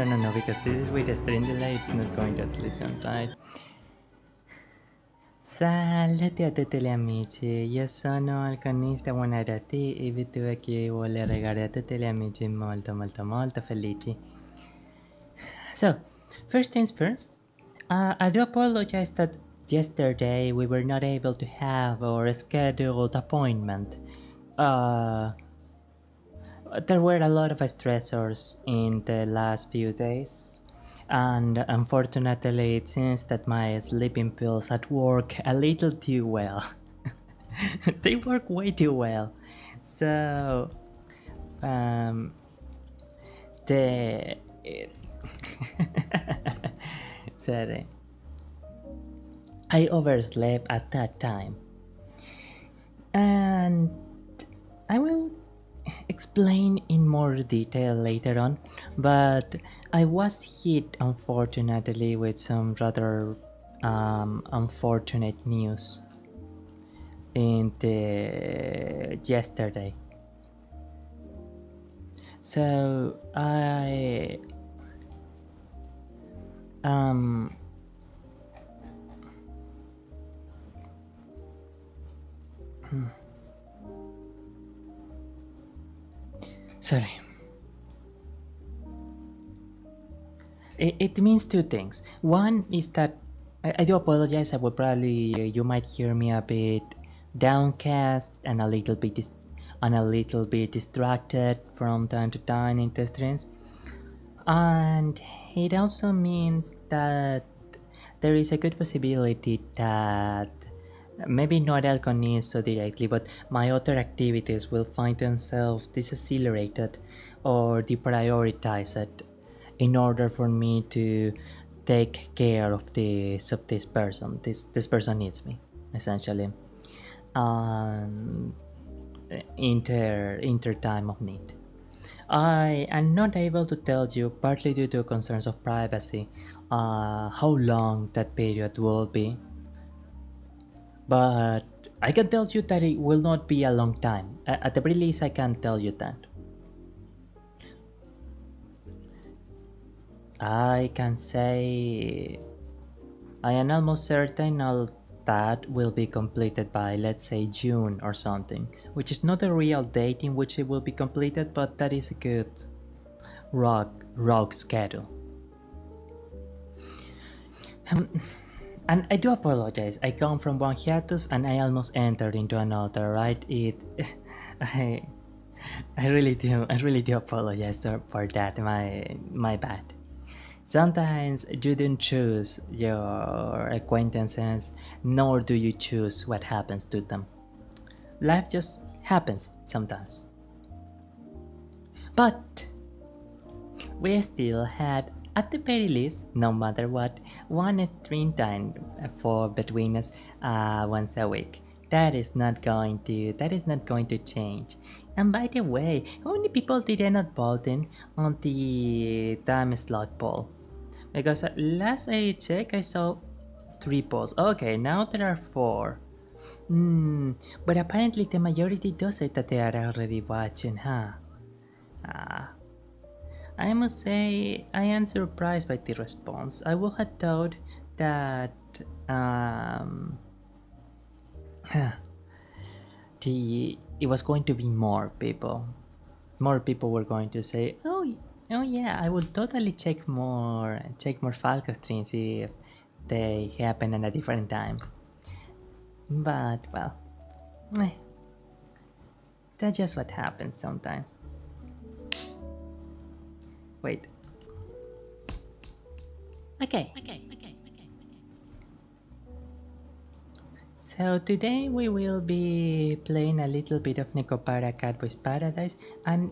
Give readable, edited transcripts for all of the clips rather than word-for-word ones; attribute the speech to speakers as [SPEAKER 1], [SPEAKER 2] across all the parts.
[SPEAKER 1] no, because this is with a stream delay, it's not going to listen, right? Salve a tutti gli amici, io sono Halconiis da Buonarroti e Vtuber che vuole regalare a tutti gli amici molto felici. So, first things first, I do apologize that yesterday we were not able to have our scheduled appointment. There were a lot of stressors in the last few days, and unfortunately it seems that my sleeping pills at work a little too well. They work way too well. So, the sorry, I overslept at that time, and I will explain in more detail later on, but I was hit unfortunately with some rather unfortunate news in the yesterday. So I sorry. It means two things. One is that I do apologize. I will probably you might hear me a bit downcast and a little bit distracted from time to time in the streams, and it also means that there is a good possibility that maybe not Halconiis so directly, but my other activities will find themselves decelerated or deprioritized in order for me to take care of this person. This person needs me, essentially. Inter time of need. I am not able to tell you, partly due to concerns of privacy, how long that period will be. But I can tell you that it will not be a long time. At the very least, I can tell you that. I can say I am almost certain all that will be completed by, let's say, June or something, which is not a real date in which it will be completed, but that is a good rock schedule. And I do apologize. I come from one hiatus and I almost entered into another. Right? I really do apologize for that. My bad. Sometimes you don't choose your acquaintances, nor do you choose what happens to them. Life just happens sometimes. But we still had, at the very least, no matter what, one stream time for between us once a week. That is not going to change. And by the way, how many people did I not vote in on the time slot poll? Because last I checked, I saw 3 polls. Okay, now there are 4. But apparently the majority does say that they are already watching, huh? I must say, I am surprised by the response. I would have thought that it was going to be more people. More people were going to say, "Oh yeah, I would totally check more Falco streams if they happen at a different time." But well, that's just what happens sometimes. Wait. Okay. So today we will be playing a little bit of Nekopara Catboys Paradise, and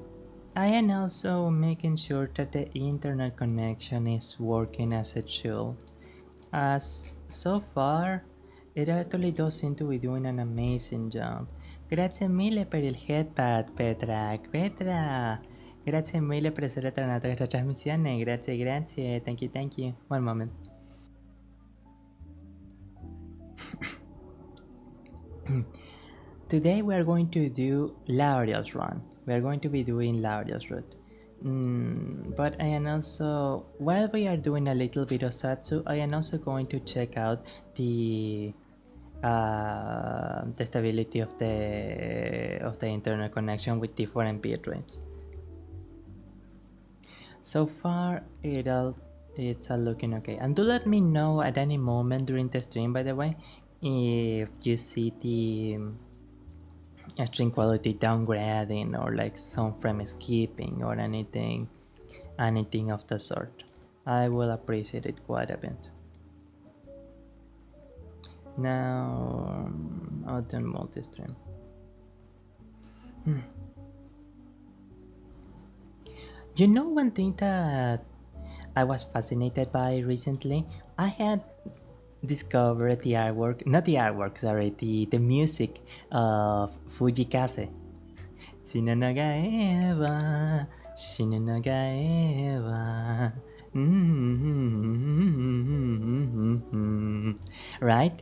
[SPEAKER 1] I am also making sure that the internet connection is working as it should. As so far, it actually does seem to be doing an amazing job. Grazie mille per il headpad, Petra. Grazie mille per essere tornato a questa trasmissione. Grazie. Thank you. One moment. Today we are going to do Lauriel's run. We are going to be doing Lauriel's route. But I am also, while we are doing a little bit of Zatsu, I am also going to check out the stability of the internet connection with different bit rates. So far, it's all looking okay. And do let me know at any moment during the stream, by the way, if you see the stream quality downgrading or like some frame skipping or anything of the sort. I will appreciate it quite a bit. Now, Otome multi-stream. You know, one thing that I was fascinated by recently, I had discovered the artwork, not the artwork, sorry, the music of Fujikase. Shinonagaewa, Shinonagaewa. Right?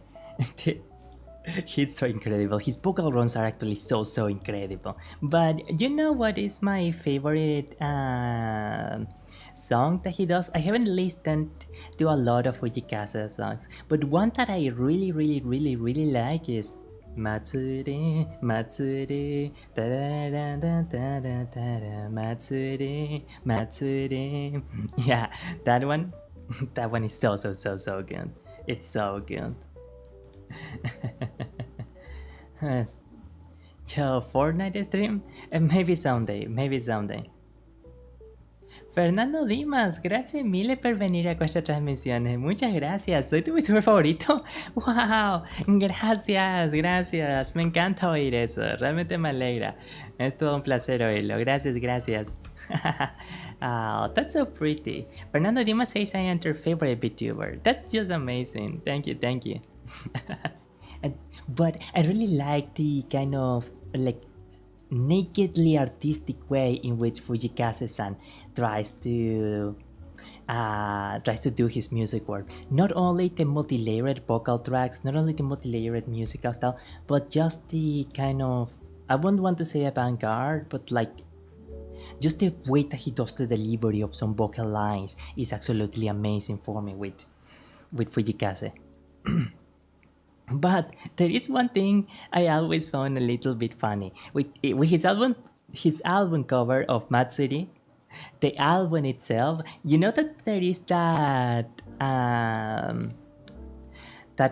[SPEAKER 1] He's so incredible. His vocal runs are actually so incredible. But you know what is my favorite song that he does? I haven't listened to a lot of Fujikasa songs, but one that I really like is Matsuri, Matsuri, da da da da da da, Matsuri, Matsuri. Yeah, that one, that one is so good. It's so good. Yo, Fortnite stream? Maybe someday. Fernando Dimas, gracias mille per venir a estas transmisiones. Muchas gracias. ¿Soy tu VTuber favorito? ¡Wow! Gracias. Me encanta oír eso. Realmente me alegra. Es todo un placer oírlo. Gracias. Oh, that's so pretty. Fernando Dimas says I am your favorite VTuber. That's just amazing. Thank you. But I really like the kind of like nakedly artistic way in which Fujikase-san tries to do his music work. Not only the multi-layered vocal tracks, not only the multi-layered musical style, but just the kind of, I wouldn't want to say avant-garde, but like just the way that he does the delivery of some vocal lines is absolutely amazing for me with Fujikase. But there is one thing I always found a little bit funny with his album cover of Matsuri, the album itself. You know that there is that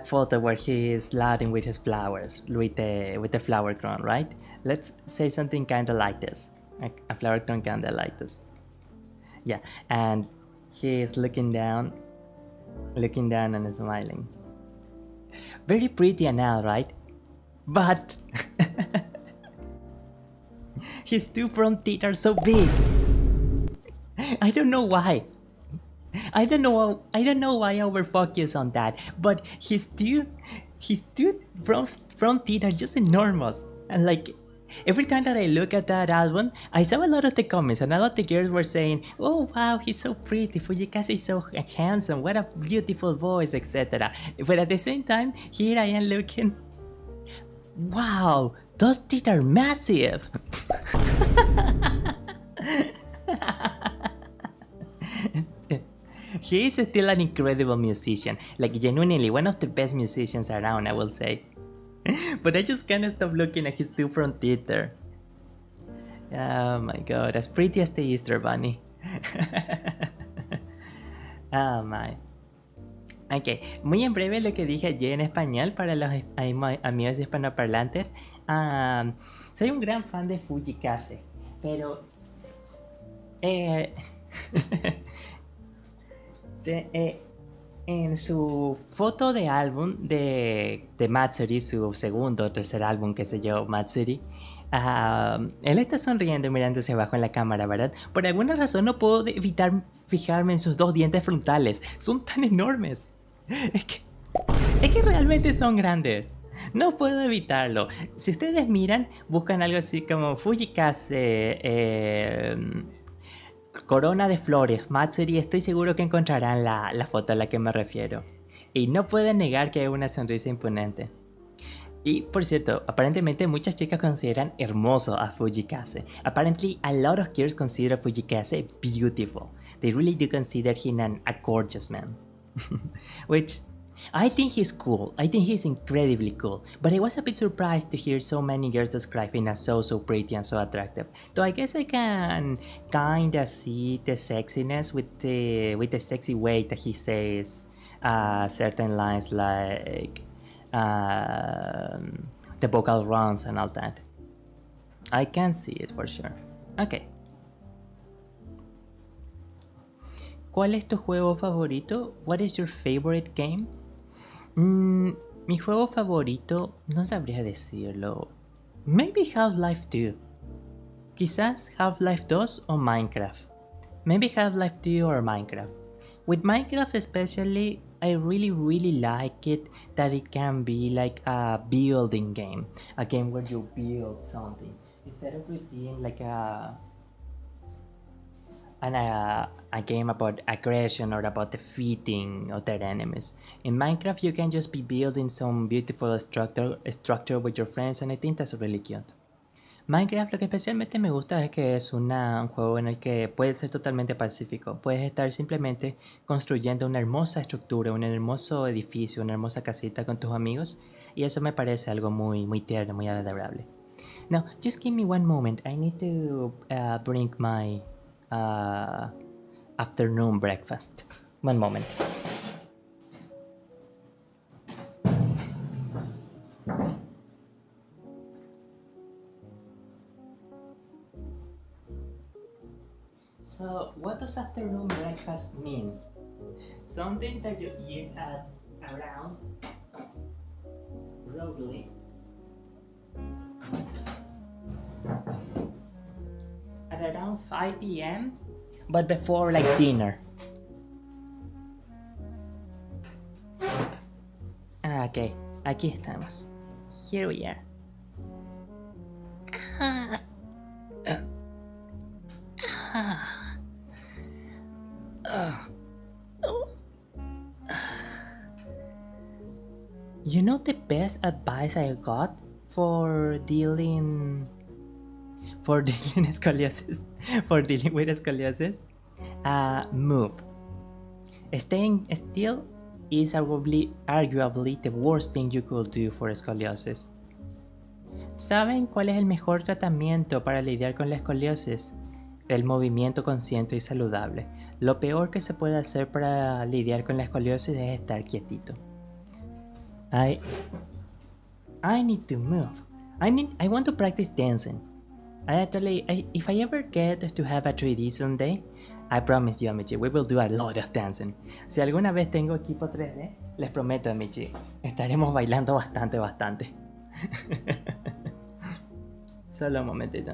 [SPEAKER 1] photo where he is lauding with his flowers, with the flower crown, right? Let's say something kind of like this, like a flower crown kind of like this. Yeah, and he is looking down and smiling. Very pretty and all, right? But his two front teeth are so big. I don't know why. I don't know why I overfocus on that. But his two front teeth are just enormous. And like every time that I look at that album, I saw a lot of the comments and a lot of the girls were saying, "Oh wow, he's so pretty, Fujikase is so handsome, what a beautiful voice, etc." But at the same time, here I am looking, wow, those teeth are massive. He is still an incredible musician, like genuinely one of the best musicians around, I will say. But I just can't stop looking at his two front teeth there. Oh my god, as pretty as the Easter Bunny. Oh my. Ok, muy en breve lo que dije ayer en español para los amigos hispanoparlantes. Soy un gran fan de Fujikase, pero en su foto de álbum de Matsuri, su segundo o tercer álbum, que se yo, Matsuri, él está sonriendo mirando hacia abajo en la cámara, ¿verdad? Por alguna razón no puedo evitar fijarme en sus dos dientes frontales. Son tan enormes. Es que realmente son grandes. No puedo evitarlo. Si ustedes miran, buscan algo así como Fujikase corona de flores, Matsuri, estoy seguro que encontrarán la foto a la que me refiero. Y no pueden negar que hay una sonrisa imponente. Y por cierto, aparentemente muchas chicas consideran hermoso a Fujikase. Apparently, a lot of girls consider Fujikase beautiful. They really do consider him a gorgeous man. Which, I think he's cool. I think he's incredibly cool. But I was a bit surprised to hear so many girls describe him as so pretty and so attractive. Though I guess I can kinda see the sexiness with the sexy way that he says certain lines like the vocal runs and all that. I can see it for sure. Ok. ¿Cuál es tu juego favorito? What is your favorite game? Mi juego favorito no sabría decirlo. Maybe Half-Life 2. Quizás Half-Life 2 o Minecraft. Maybe Half-Life 2 or Minecraft. With Minecraft especially, I really like it that it can be like a building game. A game where you build something. Instead of it being like a game about aggression or about defeating other enemies. In Minecraft you can just be building some beautiful structure with your friends, and I think that's really cute. Minecraft, lo que especialmente me gusta es que es un juego en el que puedes ser totalmente pacífico. Puedes estar simplemente construyendo una hermosa estructura, un hermoso edificio, una hermosa casita con tus amigos, y eso me parece algo muy tierno, muy adorable. Now, just give me one moment. I need to bring my afternoon breakfast. One moment. So, what does afternoon breakfast mean? Something that you eat at around roughly at around 5 p.m. but before like dinner. Ok, aquí estamos. Here we are. You know the best advice I got for dealing scoliosis, for dealing with scoliosis? Move. Staying still is arguably the worst thing you could do for scoliosis. ¿Saben cuál es el mejor tratamiento para lidiar con la escoliosis? El movimiento consciente y saludable. Lo peor que se puede hacer para lidiar con la escoliosis es estar quietito. I need to move. I want to practice dancing. If I ever get to have a 3D someday, I promise you, Amici, we will do a lot of dancing. Si alguna vez tengo equipo 3D, les prometo, Amici, estaremos bailando bastante. Solo un momentito.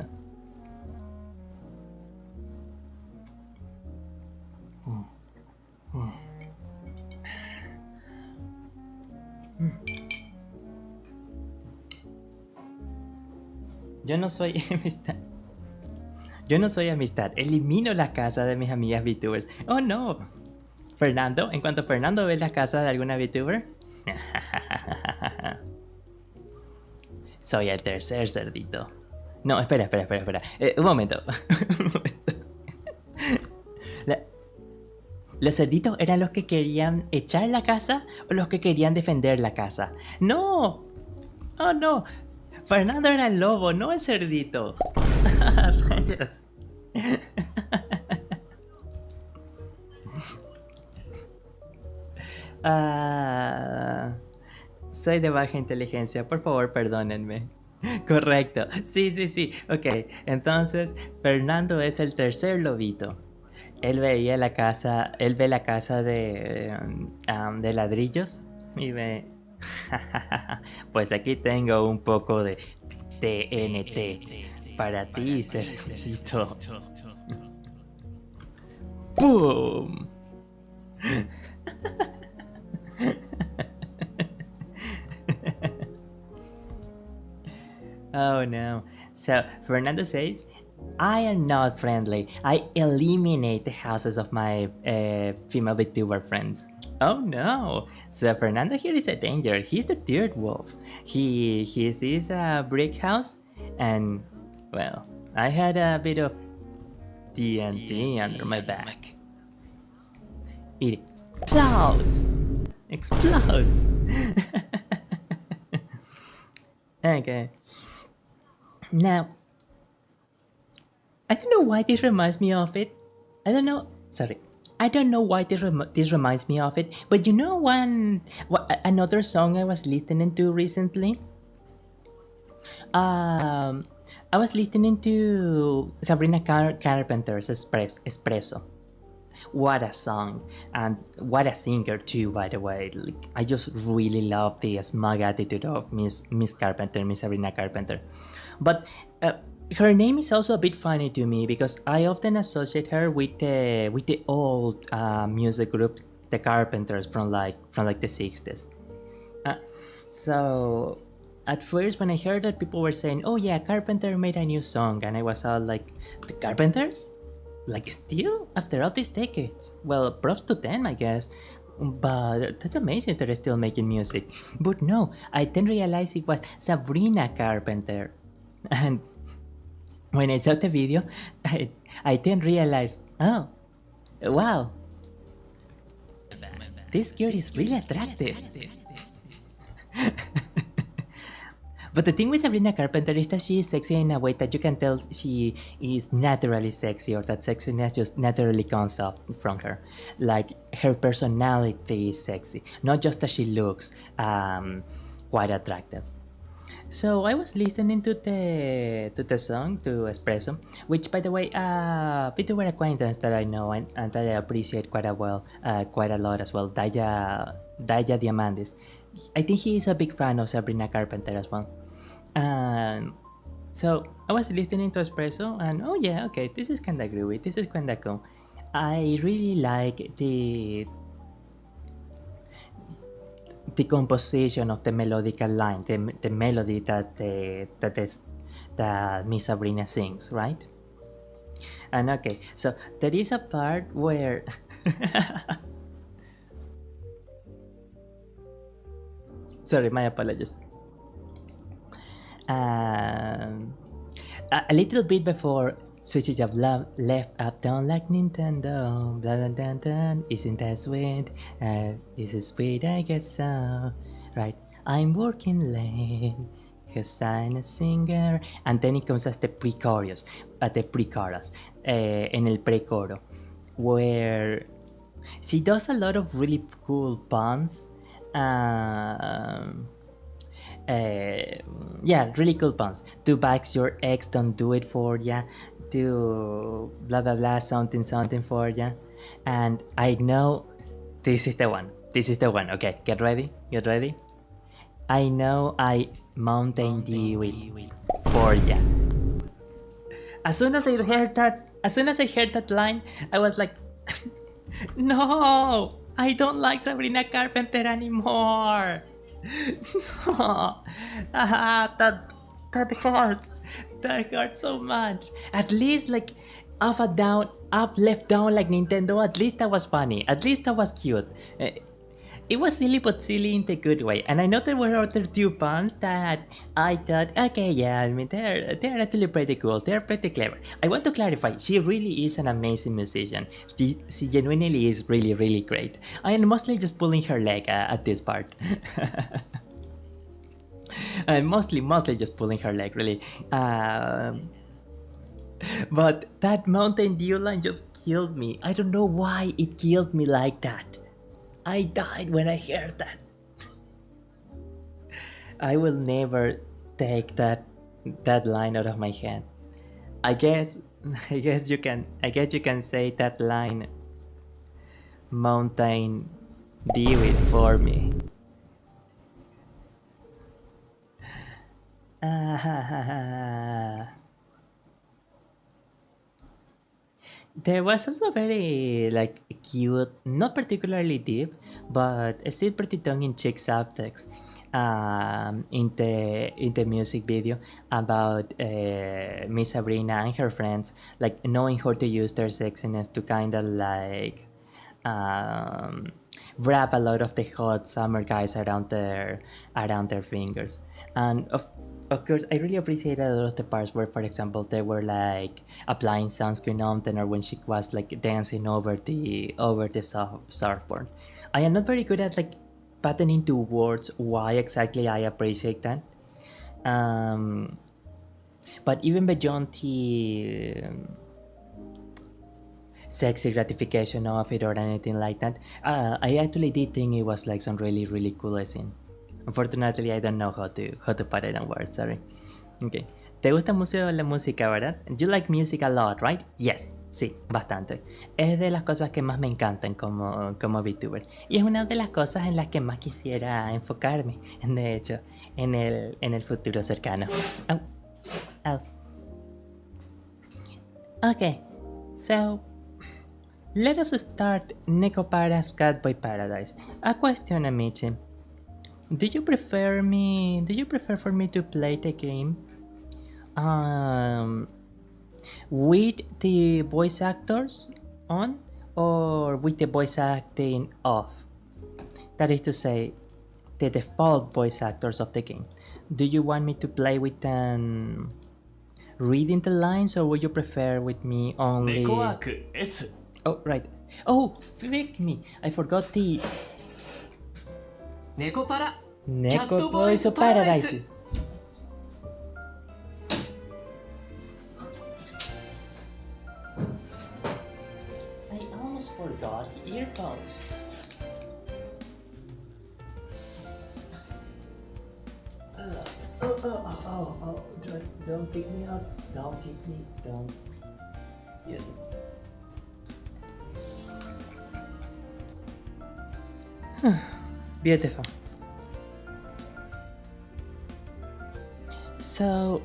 [SPEAKER 1] Yo no soy amistad. Yo no soy amistad. Elimino la casa de mis amigas VTubers. Oh no. Fernando, en cuanto Fernando ve la casa de alguna VTuber, soy el tercer cerdito. No, espera. Un momento. ¿Los cerditos eran los que querían echar la casa o los que querían defender la casa? ¡No! ¡Oh, no! Fernando era el lobo, no el cerdito. Rayos. Soy de baja inteligencia, por favor perdónenme. Correcto, sí. Ok, entonces Fernando es el tercer lobito. Él ve la casa de ladrillos y ve... Pues aquí tengo un poco de TNT para ti, cerdito. ¡Boom! Oh no. So Fernando says, I am not friendly. I eliminate the houses of my female Vtuber friends. Oh no! So Fernando here is a danger. He's the third wolf. He sees a brick house, and well, I had a bit of TNT under my back. It explodes! Explodes! Okay. Now, I don't know why this reminds me of it. I don't know. Sorry. I don't know why this reminds me of it. But you know another song I was listening to recently? Um, I was listening to Sabrina Carpenter's Espresso. What a song, and what a singer too, by the way. Like, I just really love the smug attitude of Miss Carpenter, Miss Sabrina Carpenter. But her name is also a bit funny to me because I often associate her with the old music group, the Carpenters from like the 60s. Uh, so at first when I heard that people were saying, "Oh yeah, Carpenter made a new song," and I was all like, "The Carpenters? Like still after all these decades?" Well, props to them, I guess. But that's amazing that they're still making music. But no, I then realized it was Sabrina Carpenter. And when I saw the video, I then realized, oh, wow, this girl is really attractive. But the thing with Sabrina Carpenter is that she is sexy in a way that you can tell she is naturally sexy, or that sexiness just naturally comes up from her. Like her personality is sexy, not just that she looks quite attractive. So I was listening to the song, to Espresso, which by the way, bit of an acquaintance that I know and that I appreciate quite a lot as well. Daya Diamandis. I think he is a big fan of Sabrina Carpenter as well. So I was listening to Espresso, and oh yeah, okay, this is kinda groovy. This is kinda cool. I really like the composition of the melodical line, the melody that Miss Sabrina sings, right? And okay, so there is a part where sorry, my apologies. Um, a little bit before switches of love left up down like Nintendo. Blah, blah, blah, blah. Isn't that sweet? Is it sweet? I guess so. Right. I'm working late because I'm a singer. And then it comes as the pre-chorus, en el pre-coro, where she does a lot of really cool puns. Um, yeah, really cool puns. Two bags your ex don't do it for ya. Do blah blah blah something something for ya. And I know this is the one. This is the one. Okay, get ready. Get ready. I know I Mountain Dew it for ya. As soon as I heard that line, I was like, no, I don't like Sabrina Carpenter anymore. No, that hurts. That hurts so much. At least like up and down, up left down like Nintendo. At least that was funny. At least that was cute. It was silly, but silly in the good way. And I know there were other two puns that I thought, okay, yeah, I mean they're actually pretty cool. They're pretty clever. I want to clarify, she really is an amazing musician. She genuinely is really, really great. I am mostly just pulling her leg at this part. I'm mostly just pulling her leg, really. But that Mountain Dew line just killed me. I don't know why it killed me like that. I died when I heard that. I will never take that line out of my head. I guess you can say that line, Mountain Dew it for me. There was also very like cute, not particularly deep, but still pretty tongue-in-cheek subtext. in the music video about Miss Sabrina and her friends, like knowing how to use their sexiness to kind of like wrap a lot of the hot summer guys around their fingers. And of course, I really appreciated a lot of the parts where, for example, they were like applying sunscreen on them, or when she was like dancing over the surfboard. I am not very good at like putting into words why exactly I appreciate that. But even beyond the sexy gratification of it or anything like that, I actually did think it was like some really really cool scene. Unfortunately, I don't know how to put it in words. Sorry. Okay. ¿Te gusta mucho la música, verdad? You like music a lot, right? Yes. Sí, bastante. Es de las cosas que más me encantan como Vtuber. Y es una de las cosas en las que más quisiera enfocarme, de hecho, en el futuro cercano. Oh. Oh. Okay. So, let us start Nekopara Catboys Paradise. A question, Amici. Do you prefer for me to play the game with the voice actors on or with the voice acting off? That is to say, the default voice actors of the game. Do you want me to play with them reading the lines, or would you prefer with me only... Oh, right. Oh, frick me. I forgot the...
[SPEAKER 2] Nekopara
[SPEAKER 1] Catboys Paradise. I almost forgot the earphones. Oh, don't kick me out. Don't kick me, don't. Yes. Beautiful. So,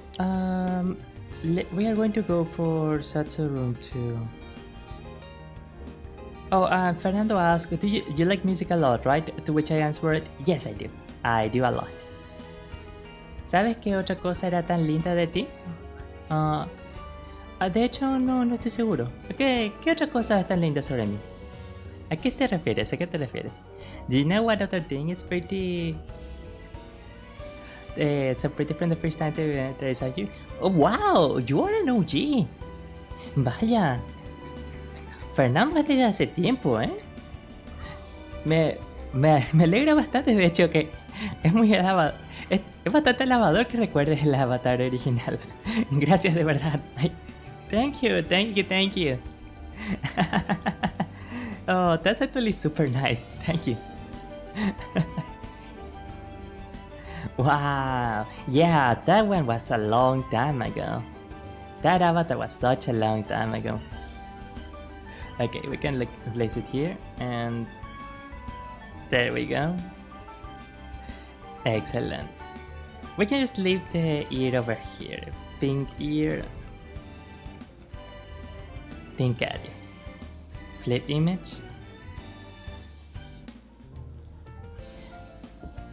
[SPEAKER 1] we are going to go for Zatsu room 2. Oh, Fernando asked, do you like music a lot, right? To which I answered, yes, I do. I do a lot. ¿Sabes qué otra cosa era tan linda de ti? De hecho, no estoy seguro. ¿Qué otra cosa es tan linda sobre mí? ¿A qué te refieres? ¿A qué te refieres? Do you know what other thing is pretty... so pretty from the first time that I saw you? Oh, wow! You are an OG! Vaya! Fernando es desde hace tiempo, ¿eh? Me alegra bastante, de hecho, que es muy alabador. Es bastante alabador que recuerdes el avatar original. Gracias, de verdad. Thank you. Oh, that's actually super nice. Thank you. Wow. Yeah, that one was a long time ago. That avatar was such a long time ago. Okay, we can place it here, and there we go. Excellent. We can just leave the ear over here. Pink ear. Pink area. Flip image.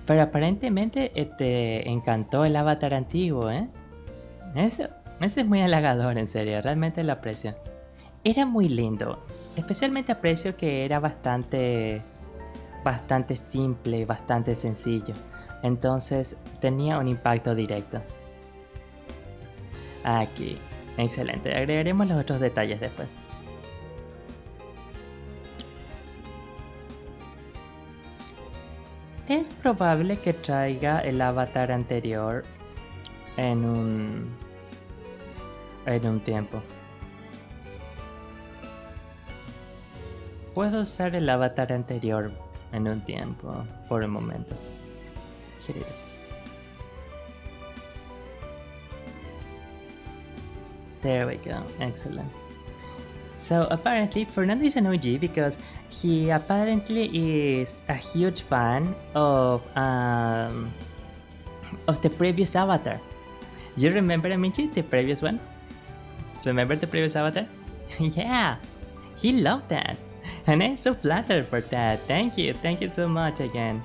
[SPEAKER 1] Pero aparentemente te encantó el avatar antiguo, ¿eh? Eso es muy halagador, en serio, realmente lo aprecio. Era muy lindo, especialmente aprecio que era bastante simple, bastante sencillo. Entonces tenía un impacto directo. Aquí, excelente, agregaremos los otros detalles después. Es probable que traiga el avatar anterior en un tiempo. Puedo usar el avatar anterior en un tiempo, por el momento. Here it is. There we go, excellent. So apparently Fernando is an OG because he apparently is a huge fan of the previous avatar. You remember, Amici, the previous one? Remember the previous avatar? Yeah, he loved that. And I'm so flattered for that. Thank you so much again.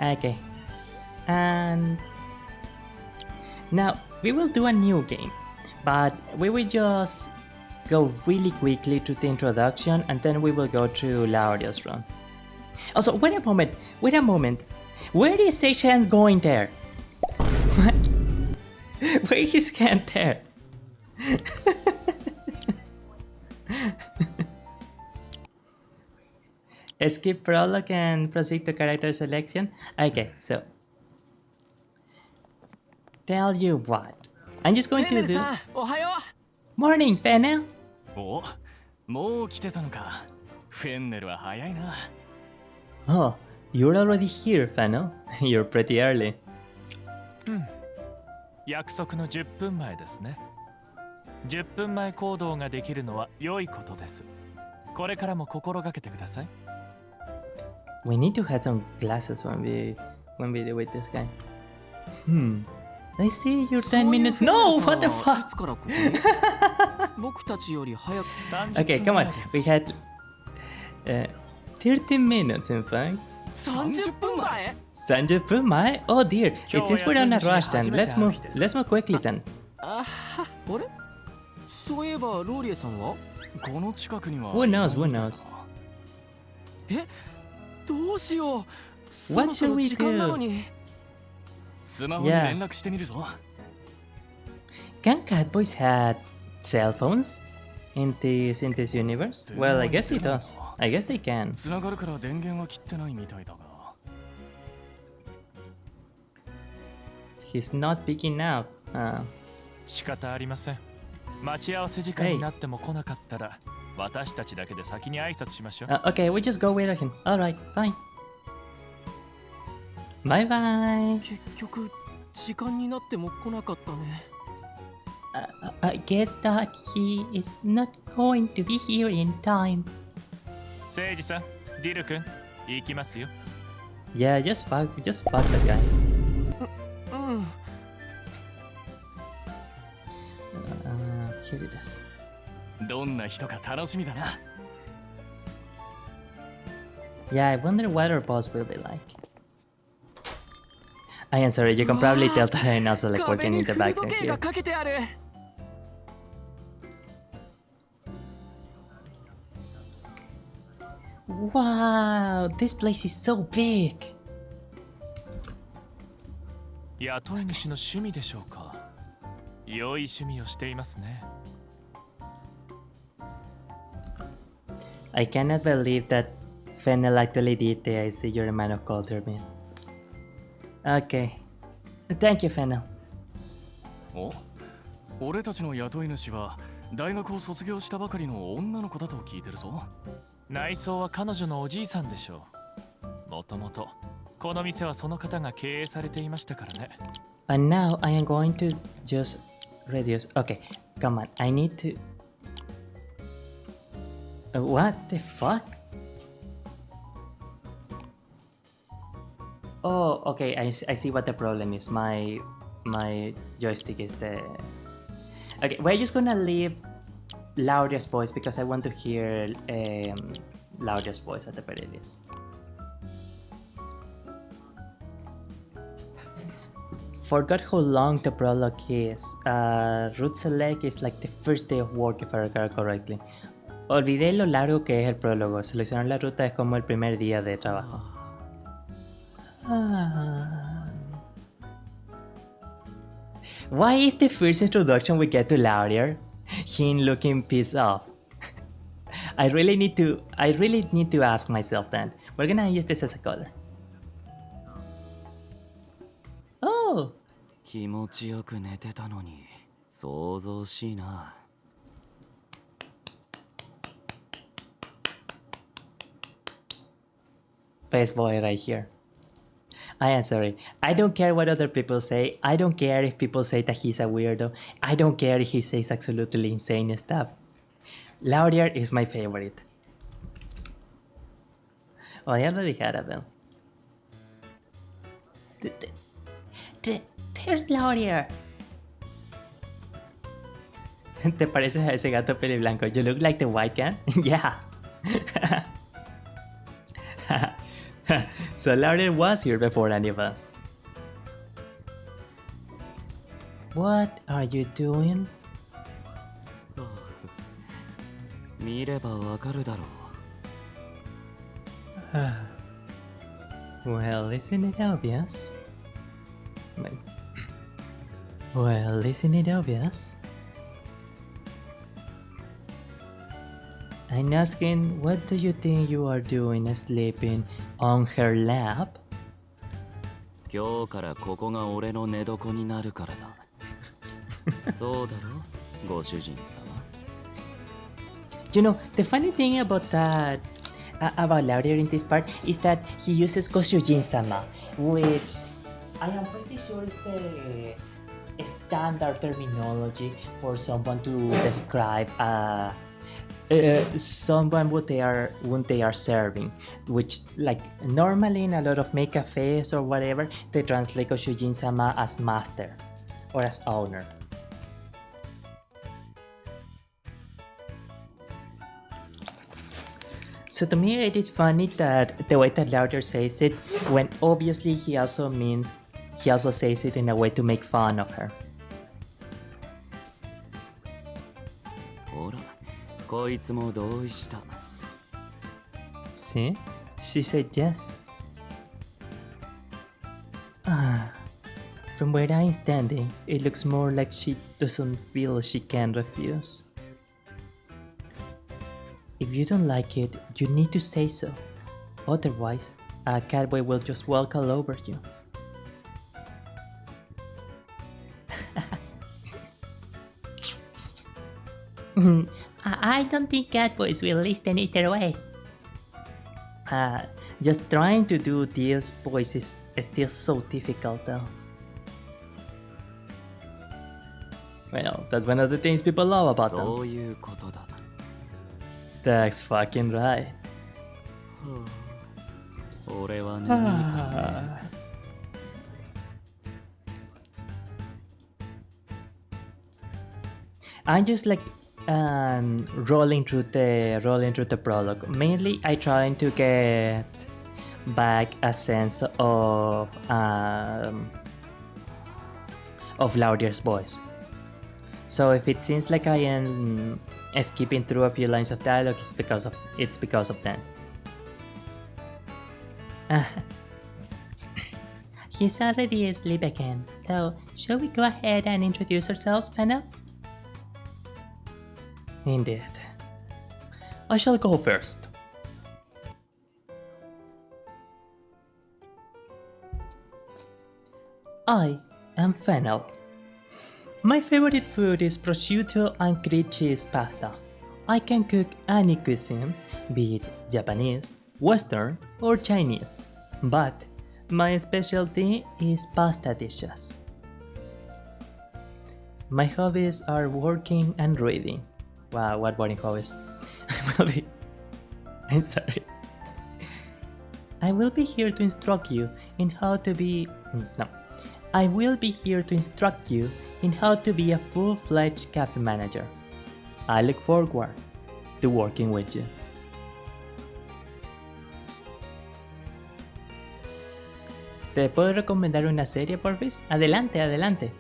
[SPEAKER 1] Okay. And now we will do a new game, but we will just go really quickly to the introduction and then we will go to Laurier's run. Also, wait a moment. Where is his hand going there? What? Where is his hand there? Skip prologue and proceed to character selection. Okay, so tell you what, I'm just going to do. Morning, Pennell.
[SPEAKER 2] お、もう来てたのか。フェンネルは早いな。
[SPEAKER 1] Oh, you're already here, Fennel. You're pretty early.
[SPEAKER 3] 約束の10分前ですね。10分前行動ができるのは良いことです。これからも心がけてください。
[SPEAKER 1] We need to have some glasses when we do with this guy. I see you're 10 minutes. No, what the fuck? Okay, come on. We had 13 minutes, in fact.
[SPEAKER 4] 30分前
[SPEAKER 1] 30分前? Oh dear, it seems we're on a rush then. Let's move quickly then.
[SPEAKER 4] あれそういえばローリエさんは
[SPEAKER 2] この近くには。
[SPEAKER 1] Who knows?
[SPEAKER 4] どうしよう
[SPEAKER 1] What should we
[SPEAKER 4] 時間なの
[SPEAKER 1] do?
[SPEAKER 4] に
[SPEAKER 2] スマホに連絡してみるぞ。
[SPEAKER 1] Can catboys had cell phones in this universe? Well, I guess it does. I guess they can.
[SPEAKER 2] 繋がるから電源は切ってないみたいだが。
[SPEAKER 1] He's not picking up.
[SPEAKER 3] 仕方ありません。待ち合わせ時間になっても来なかったら、私たちだけで先に挨拶しましょう。
[SPEAKER 1] Okay, we just go without him. Alright, bye. Bye bye.
[SPEAKER 4] 結局時間になっても来なかったね
[SPEAKER 1] I guess that he is not going to be here in time.
[SPEAKER 3] 誠司さん、ディル君、行きますよ。
[SPEAKER 1] Yeah, just fuck that guy.
[SPEAKER 4] うん
[SPEAKER 1] Here it is.
[SPEAKER 2] どんな人か楽しみだな。
[SPEAKER 1] Yeah, I wonder what our boss will be like. I am sorry, you can probably tell that I'm also like
[SPEAKER 4] 壁
[SPEAKER 1] working
[SPEAKER 4] に
[SPEAKER 1] in the
[SPEAKER 4] 古
[SPEAKER 1] background
[SPEAKER 4] 時計
[SPEAKER 1] here.
[SPEAKER 4] がかけてある
[SPEAKER 1] Wow, this place is so big.
[SPEAKER 3] 雇い主の趣味でしょうか。良い趣味をしていますね。
[SPEAKER 1] I cannot believe that Fennel actually did the I see you're a man of culture, man. Okay. Thank you, Fennel.
[SPEAKER 2] お、俺たちの雇い主は大学を卒業したばかりの女の子だと聞いてるぞ。
[SPEAKER 3] 内装は彼女のおじいさんでしょう。もともとこの店はその方が経営されていましたからね。
[SPEAKER 1] And now I am going to just reduce. Okay, come on. I need to. What the fuck? Oh, okay. I see what the problem is. My joystick is the. Okay, we're just gonna leave Laurier's voice because I want to hear Laurier's voice at the very least. Forgot how long the prologue is. Route select is like the first day of work if I recall correctly. Olvidé lo largo que es el prólogo. Seleccionar la ruta es como el primer día de trabajo. Why is the first introduction we get to Laurier him looking pissed off? I really need to ask myself that. We're gonna use this as a color. Oh!
[SPEAKER 4] 気持ちよく寝てたのに想像しいな
[SPEAKER 1] Best boy right here. I am sorry. I don't care what other people say. I don't care if people say that he's a weirdo. I don't care if he says absolutely insane stuff. Laurier is my favorite. Oh, I already had a bell. There's Laurier. ¿Te pareces a ese gato peli blanco? You look like the white cat? Yeah. So Laurier was here before any of us. What are you doing?
[SPEAKER 4] 見ればわかるだろう。
[SPEAKER 1] Well, isn't it obvious? Well, isn't it obvious? I'm asking, what do you think you are doing sleeping on her lap?
[SPEAKER 4] 今日からここが俺の寝床になるからだ。そうだろ、ご主人様。
[SPEAKER 1] You know, the funny thing about that, about Laurier in this part, is that he uses Goshujin-sama, which I am pretty sure is the standard terminology for someone to describe someone what they are serving, which like normally in a lot of make cafes or whatever, they translate Goshujin-sama as master or as owner. So to me it is funny that the way that Laurier says it, when obviously he also says it in a way to make fun of her.
[SPEAKER 4] ほら、こいつも同意した。
[SPEAKER 1] See? She said yes. From where I'm standing, it looks more like she doesn't feel she can refuse. If you don't like it, you need to say so. Otherwise, a catboy will just walk all over you. I don't think catboys will listen either way. Just trying to do these voices is still so difficult though. Well, that's one of the things people love about
[SPEAKER 4] そ
[SPEAKER 1] them.
[SPEAKER 4] ういうことだ。
[SPEAKER 1] That's fucking right.
[SPEAKER 4] 俺は眠いからね。
[SPEAKER 1] I'm just like rolling through the prologue. Mainly, I trying to get back a sense of Laurier's voice. So if it seems like I am skipping through a few lines of dialogue, it's because of that. He's already asleep again, so shall we go ahead and introduce ourselves, Panel? Indeed. I shall go first. I am Fennel. My favorite food is prosciutto and cream cheese pasta. I can cook any cuisine, be it Japanese, Western, or Chinese, but my specialty is pasta dishes. My hobbies are working and reading. Wow, what boring hobbies. I'm sorry. I will be here to instruct you in how to be... No. I will be here to instruct you in how to be a full-fledged cafe manager. I look forward to working with you. ¿Te puedo recomendar una serie, porfis? Adelante, adelante.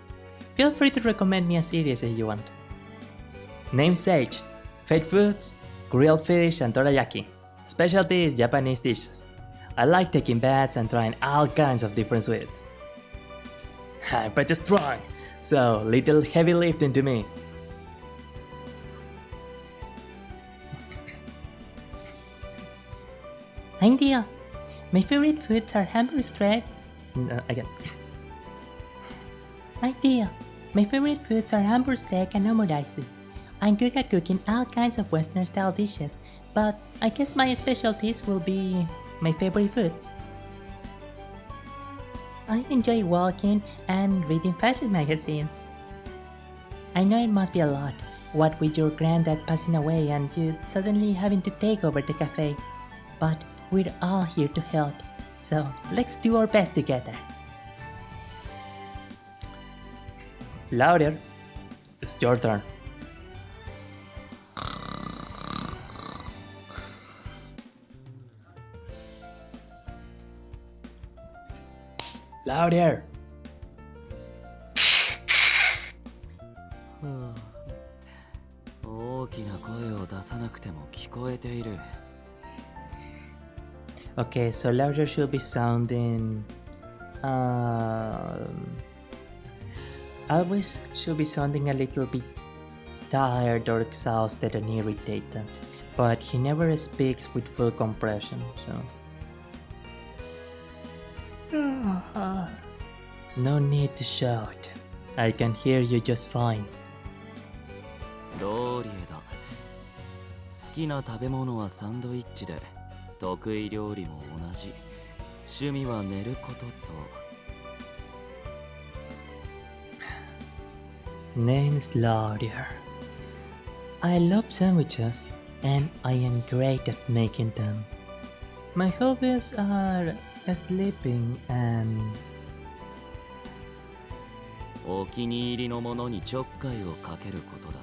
[SPEAKER 1] Feel free to recommend me a series if you want. Name Sage. Fate foods, grilled fish and dorayaki. Specialty is Japanese dishes. I like taking baths and trying all kinds of different sweets. I'm pretty strong, so little heavy lifting to me. Idea. My favorite foods are hamburger steak. Again. Idea. My favorite foods are hamburger steak and omurice. I'm good at cooking all kinds of Western style dishes, but I guess my specialties will be my favorite foods. I enjoy walking and reading fashion magazines. I know it must be a lot, what with your granddad passing away and you suddenly having to take over the cafe, but we're all here to help, so let's do our best together. Laurier, it's your turn. Louder!
[SPEAKER 4] 大きな声を出さなくても聞こえている。
[SPEAKER 1] Okay, so louder should be sounding. Always should be sounding a little bit tired or exhausted and irritated, but he never speaks with full compression, so. No need to shout. I can hear you just fine.
[SPEAKER 4] ローリエだ。好きな食べ物はサンドイッチで、得意料理も同じ。趣味は寝ることと。
[SPEAKER 1] Name's Laurier. I love sandwiches and I am great at making them. My hobbies are sleeping and
[SPEAKER 4] お気に入りのものにちょっかいをかけることだ。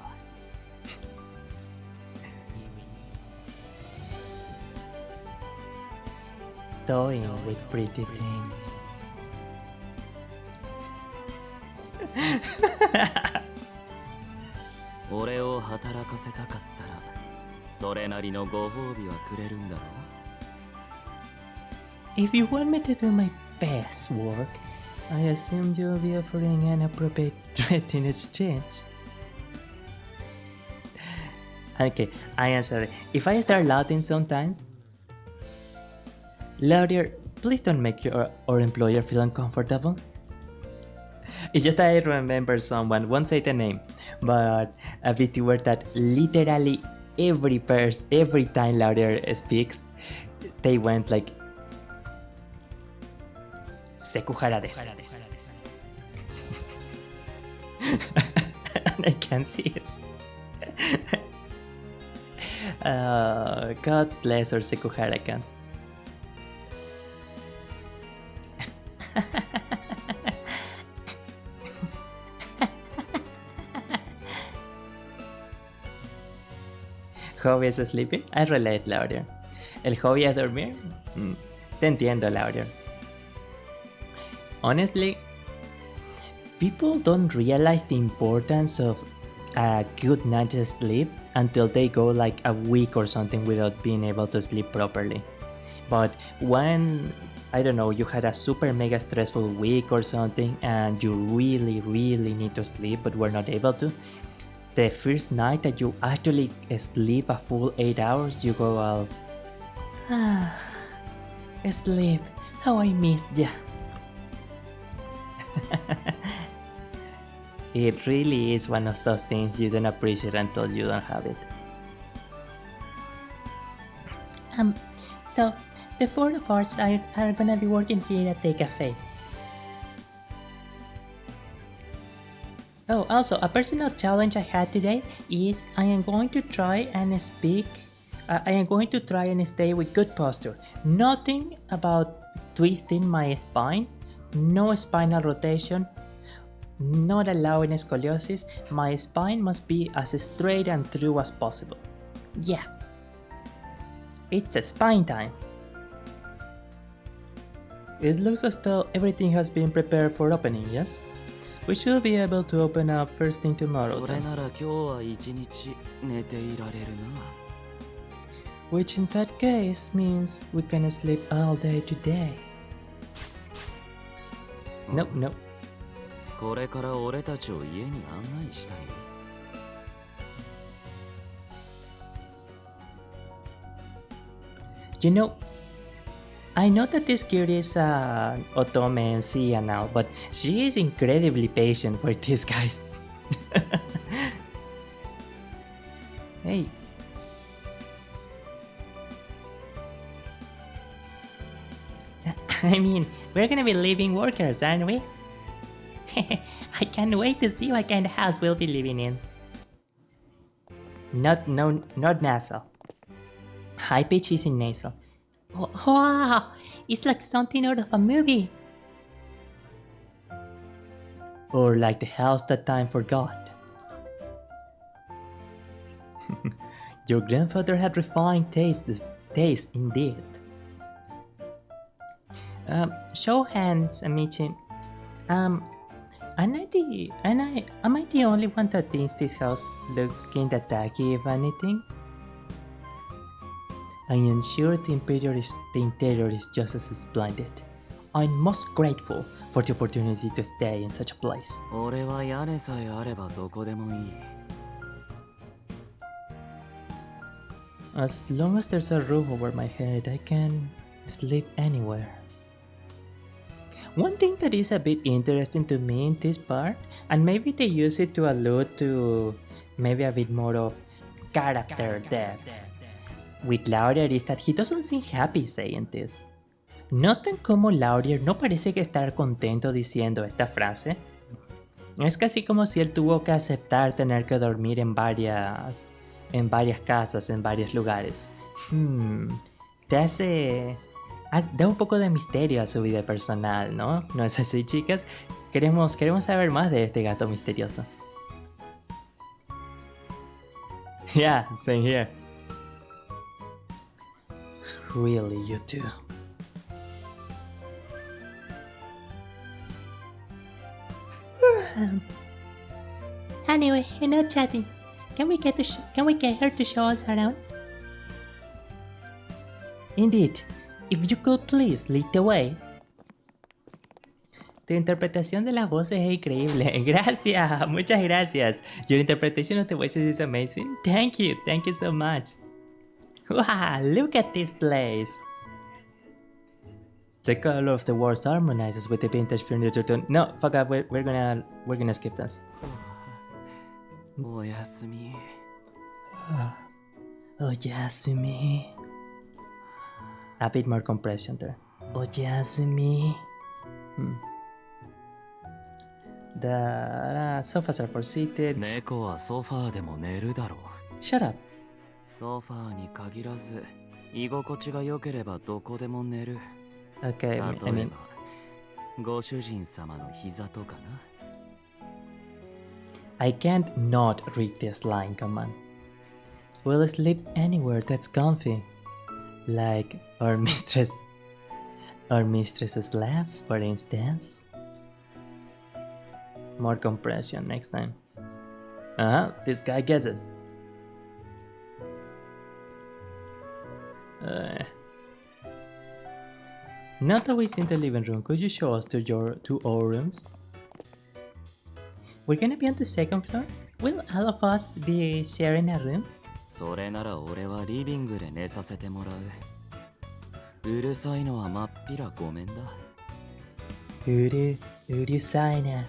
[SPEAKER 1] toying with pretty things.
[SPEAKER 4] 俺を働かせたかったら、それなりのご褒美はくれるんだろう。
[SPEAKER 1] If you want me to do my best work, I assume you'll be offering an appropriate rate in exchange. Okay, I am sorry. If I start louding sometimes, Laurier, please don't make our employer feel uncomfortable. It's just I remember someone, won't say the name, but a Vtuber that literally every time Laurier speaks, they went like Sekuhara desu. And I can see it. God bless our Sekuhara-kan. ¿Hobby es sleeping? I relate, Laurier. ¿El hobby es dormir? Te entiendo, Laurier. Honestly, people don't realize the importance of a good night's sleep until they go like a week or something without being able to sleep properly. But when, I don't know, you had a super mega stressful week or something and you really need to sleep but were not able to, the first night that you actually sleep a full 8 hours, you go all, sleep, how I missed ya. It really is one of those things you don't appreciate until you don't have it. So the four of us are gonna be working here at the cafe. Oh, also, a personal challenge I had today is I am going to try and stay with good posture. Nothing about twisting my spine, no spinal rotation, not allowing scoliosis. My spine must be as straight and true as possible. Yeah. It's a spine time. It looks as though everything has been prepared for opening, yes? We should be able to open up first thing tomorrow.
[SPEAKER 4] それなら今日は一日寝ていられるな。
[SPEAKER 1] Which in that case means we can sleep all day today. Nope, nope.
[SPEAKER 4] これから俺たちを家に案内したいよ。
[SPEAKER 1] You know, I know that this girl is Otome and Sia now, but she is incredibly patient with these guys. Hey. I mean, we're gonna be living workers, aren't we? I can't wait to see what kind of house we'll be living in. Not nasal. High pitch is in nasal. Wow! It's like something out of a movie. Or like the house that time forgot. Your grandfather had refined taste indeed. Show hands, Amici. Am I the only one that thinks this house looks kinda tacky, if anything? I am sure the interior is just as splendid. I'm most grateful for the opportunity to stay in such a place.
[SPEAKER 4] 俺は屋根さえあればどこでもいい。
[SPEAKER 1] As long as there's a roof over my head, I can sleep anywhere. One thing that is a bit interesting to me in this part, and maybe they use it to allude to maybe a bit more of character depth with Laurier, is that he doesn't seem happy saying this. ¿Notan cómo Laurier no parece que estar contento diciendo esta frase? Es casi como si él tuvo que aceptar tener que dormir en varias casas, en varios lugares. Da un poco de misterio a su vida personal, ¿no? ¿No es así, chicas? Queremos saber más de este gato misterioso. Yeah, same here. Really, you two. Anyway, enough chatting. Can we get her to show us around? Indeed. If you could please lead the way. Tu interpretación de las voces es increíble. Gracias, muchas gracias. Your interpretation of the voices is amazing. Thank you so much. Wow, look at this place. The color of the walls harmonizes with the vintage furniture tone. No, fuck up. We're gonna skip this.
[SPEAKER 4] おやすみ。
[SPEAKER 1] Oyasumi. A bit more compression there. Oyasumi. The sofas are for seated.
[SPEAKER 4] 猫はソファーでも寝るだろう。
[SPEAKER 1] Shut up.
[SPEAKER 4] ソファーに限らず、居心地が良ければどこでも寝る。
[SPEAKER 1] Okay,
[SPEAKER 4] 例え
[SPEAKER 1] I
[SPEAKER 4] ば
[SPEAKER 1] mean,
[SPEAKER 4] ご主人様の膝とかな。
[SPEAKER 1] I can't not read this line, come on. We'll sleep anywhere that's comfy. Like our mistress's laps, for instance. More compression next time. This guy gets it. Not always in the living room. Could you show us to our rooms? We're gonna be on the second floor? Will all of us be sharing a room?
[SPEAKER 4] それなら俺はリビングで寝させてもらう。うるさいのはまっぴらごめんだ。
[SPEAKER 1] うるさいな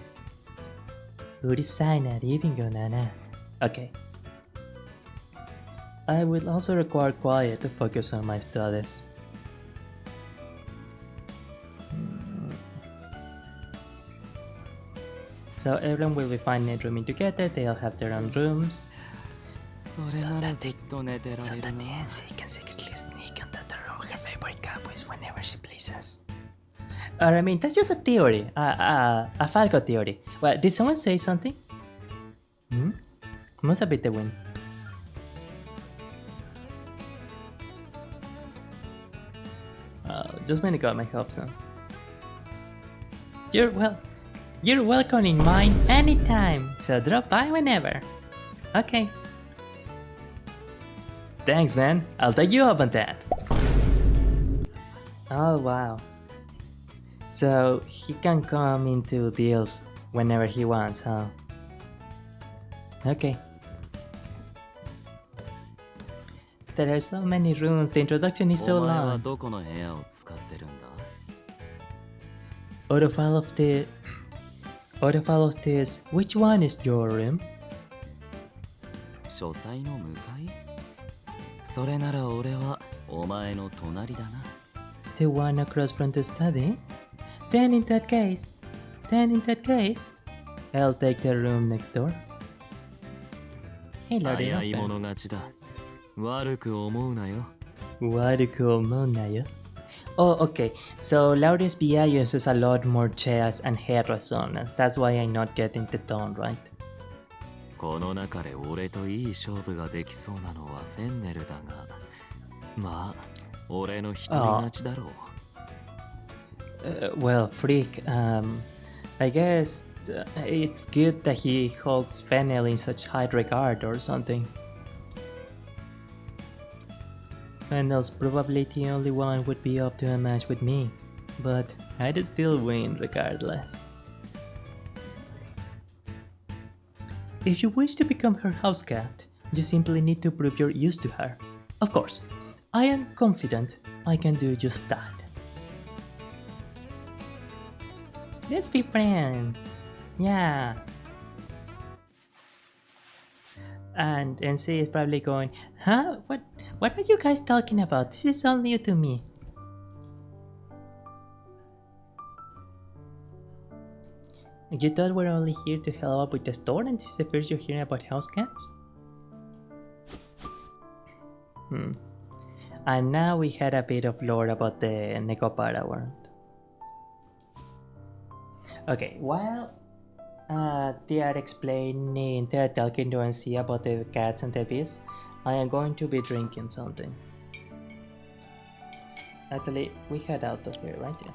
[SPEAKER 1] リビングだな。Okay. I will also require quiet to focus on my studies. So everyone will be fine in rooming together. They'll have their own rooms.
[SPEAKER 4] それならずっと寝てら
[SPEAKER 1] So
[SPEAKER 4] れ
[SPEAKER 1] that
[SPEAKER 4] る
[SPEAKER 1] the
[SPEAKER 4] な。
[SPEAKER 1] NC can secretly sneak into the room with her favorite catboys whenever she pleases. Or I mean, that's just a theory, a Falco theory. Well, did someone say something? Must have been the wind. Just when I got my hopes up. You're welcome in mine anytime, so drop by whenever. Okay. Thanks, man. I'll take you up on that. Oh, wow. So he can come into deals whenever he wants, huh? Okay. There are so many rooms. The introduction is so
[SPEAKER 4] お前は
[SPEAKER 1] long.
[SPEAKER 4] どこの部屋を使ってるんだ？
[SPEAKER 1] Out of all of this, which one is your room?
[SPEAKER 4] 書斎の向かい？それなら俺はお前の隣だな。
[SPEAKER 1] The one across from the study? Then in that case, I'll take the room next door. Hey, Lordy,
[SPEAKER 4] 早い者勝ちだ。悪く思うなよ。
[SPEAKER 1] Oh, okay. So Lauria's BI uses a lot more chest and head resonance. That's why I'm not getting the tone right.
[SPEAKER 4] この中で俺といい勝負ができそうなのはフェンネルだが、まあ俺の一人勝ちだろう。
[SPEAKER 1] Well, freak. I guess it's good that he holds Fennel in such high regard or something. Fennel's probably the only one would be up to a match with me, but I'd still win regardless. If you wish to become her house cat, you simply need to prove you're used to her. Of course, I am confident I can do just that. Let's be friends. Yeah. And NC is probably going, huh? What are you guys talking about? This is all new to me. You thought we're only here to help out with the store and this is the first you're hearing about house cats? And now we had a bit of lore about the Nekopara world. Okay, while they are explaining, they are talking to NC about the cats and the bees, I am going to be drinking something. Actually, we head out of here, right? Yeah.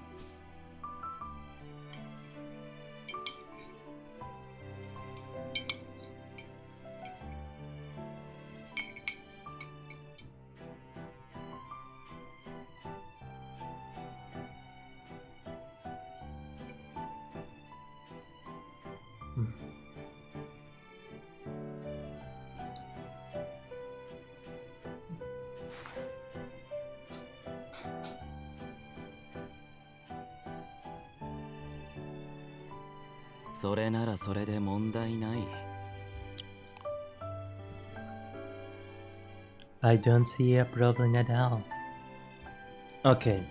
[SPEAKER 4] それならそれで問題ない。
[SPEAKER 1] I don't see a problem at all. Okay.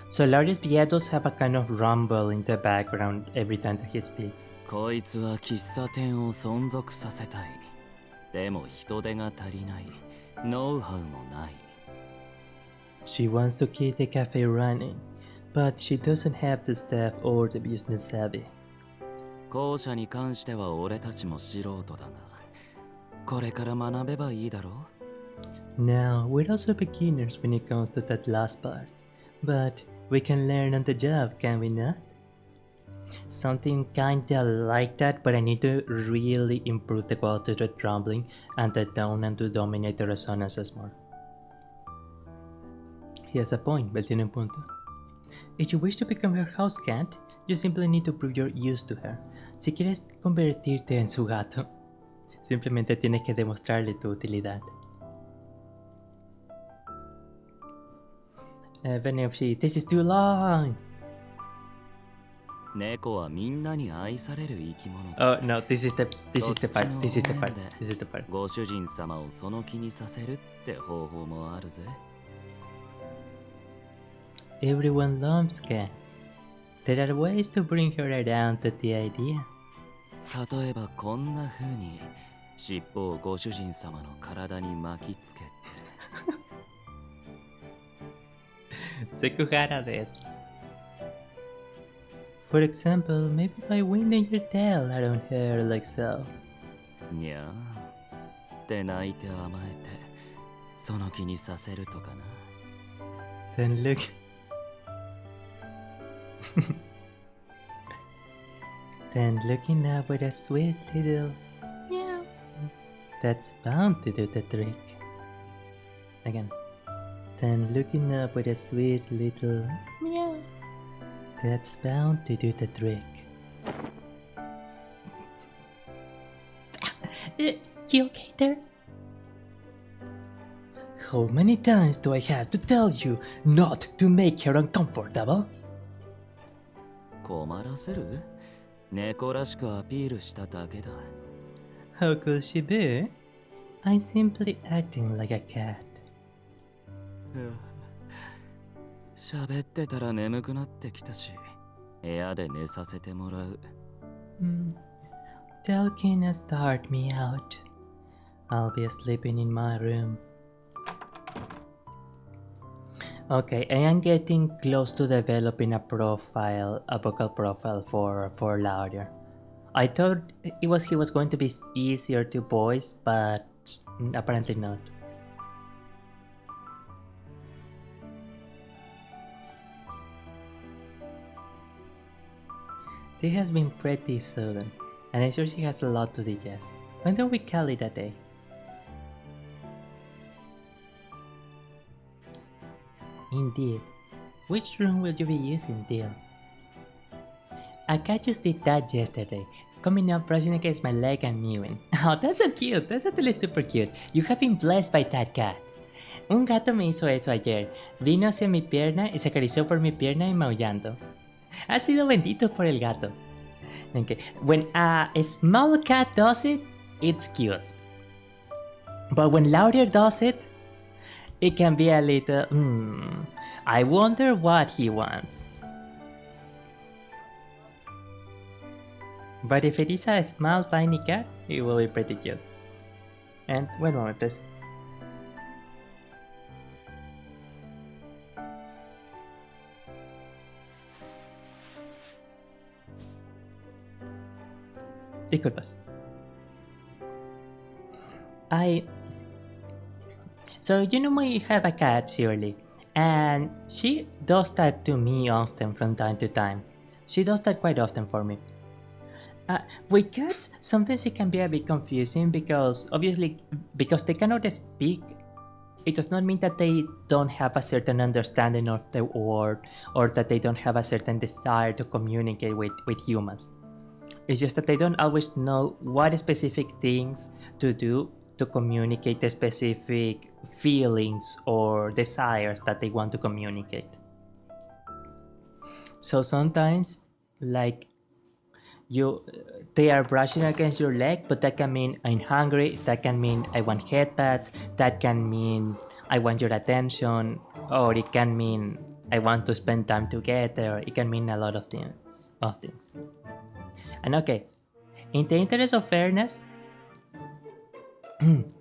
[SPEAKER 1] So Laurier's Viedos have a kind of rumble in the background every time that he speaks.
[SPEAKER 4] こいつは喫茶店を存続させたい。でも人手が足りない。ノウハウもない。
[SPEAKER 1] She wants to keep the cafe running, but she doesn't have the staff or the business savvy.
[SPEAKER 4] 後者に関しては俺たちも素人だが、これから学べばいいだろう。
[SPEAKER 1] Now, we're also beginners when it comes to that last part, but we can learn on the job, can we not? Something kinda like that, but I need to really improve the quality of the rumbling and the tone and to dominate the resonances more. He has a point, but tiene un punto. If you wish to become her house cat, you simply need to prove you're used to her. Si quieres convertirte en su gato, simplemente tienes que demostrarle tu utilidad. Even if this is too long!
[SPEAKER 4] 猫はみんなに愛される生き物だ。
[SPEAKER 1] Oh no, this is the part.
[SPEAKER 4] ご主人様をその気にさせるって方法もあるぜ。
[SPEAKER 1] Everyone loves cats. There are ways to bring her around to the idea.
[SPEAKER 4] 例えばこんな風に尻尾をご主人様の体に巻きつけて。
[SPEAKER 1] Sekuhara desu. For example, maybe by winding your tail around her like so.
[SPEAKER 4] にゃーって泣いて甘えてその気にさせるとかな。
[SPEAKER 1] Then looking up with a sweet little meow. That's bound to do the trick. Again. Then looking up with a sweet little meow. That's bound to do the trick. You okay there? How many times do I have to tell you not to make her uncomfortable?
[SPEAKER 4] 困らせる？猫らしくアピールしただけだ。
[SPEAKER 1] How could she be? I'm simply acting like a cat.
[SPEAKER 4] 喋ってたら眠くなってきたし、部屋で寝させてもらう。
[SPEAKER 1] Talking has tired me out. I'll be sleeping in my room. Okay, I am getting close to developing a vocal profile for Laurier. I thought he was going to be easier to voice, but apparently not. This has been pretty sudden, and I'm sure she has a lot to digest. When do we call it a day? Indeed. Which room will you be using, dear? A cat just did that yesterday, coming up, brushing against my leg and mewing. Oh, that's so cute. That's actually super cute. You have been blessed by that cat. Un gato me hizo eso ayer. Vino hacia mi pierna y se acarició por mi pierna y maullando. Ha sido bendito por el gato. Okay. When a small cat does it, it's cute. But when Laurier does it, it can be a little... I wonder what he wants. But if it is a small tiny cat, it will be pretty cute. And wait a moment, please. Disculpas. So you know we have a cat, Shirley, and she does that to me often from time to time. She does that quite often for me. With cats, sometimes it can be a bit confusing because obviously, because they cannot speak, it does not mean that they don't have a certain understanding of the world or that they don't have a certain desire to communicate with humans. It's just that they don't always know what specific things to do to communicate the specific feelings or desires that they want to communicate. So sometimes, like, they are brushing against your leg, but that can mean I'm hungry, that can mean I want headpats, that can mean I want your attention, or it can mean I want to spend time together. It can mean a lot of things. And okay, in the interest of fairness,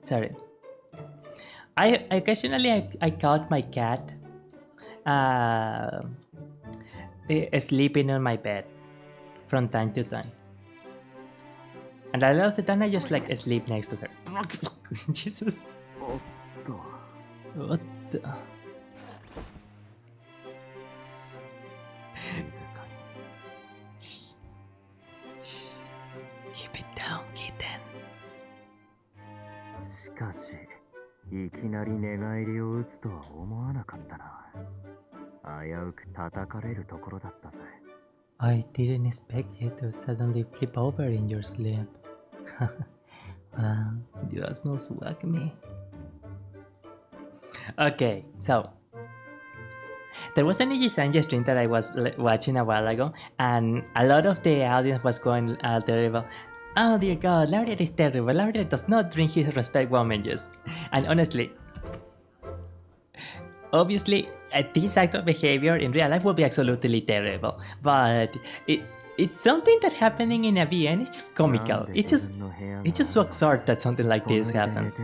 [SPEAKER 1] sorry, I occasionally I caught my cat sleeping on my bed from time to time, and a lot of the time I just like sleep next to her. Jesus. What the? Shh. Shh. Keep it down, kitten.
[SPEAKER 5] しかし、いきなり寝返りを打つとは思わなかったな。危うく叩かれるところだったぜ。
[SPEAKER 1] I didn't expect you to suddenly flip over in your sleep. Wow, you smells me. Okay, so there was an Vsinger stream that I was watching a while ago, and a lot of the audience was going terrible. Oh dear God, Laurier is terrible. Laurier does not drink his respect woman juice. And honestly, obviously, this act of behavior in real life will be absolutely terrible. But it's something that happening in a VN. It's just comical. It's just so absurd that something like this happens.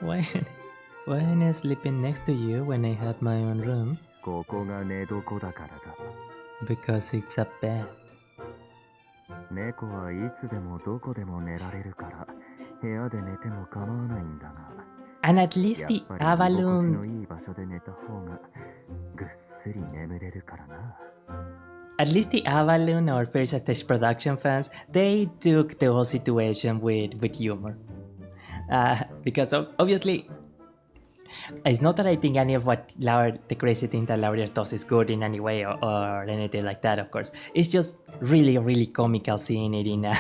[SPEAKER 1] Why am I sleeping next to you when I have my own room? Because it's a bed.
[SPEAKER 5] 猫はいつでもどこでも寝られるから部屋で寝ても構わないんだが
[SPEAKER 1] And at least the Avalon... At least the Avalon or First Stage production fans, they took the whole situation with humor. Because obviously, it's not that I think any of what the crazy thing that Laurier does is good in any way or anything like that, of course. It's just really, really comical seeing it in a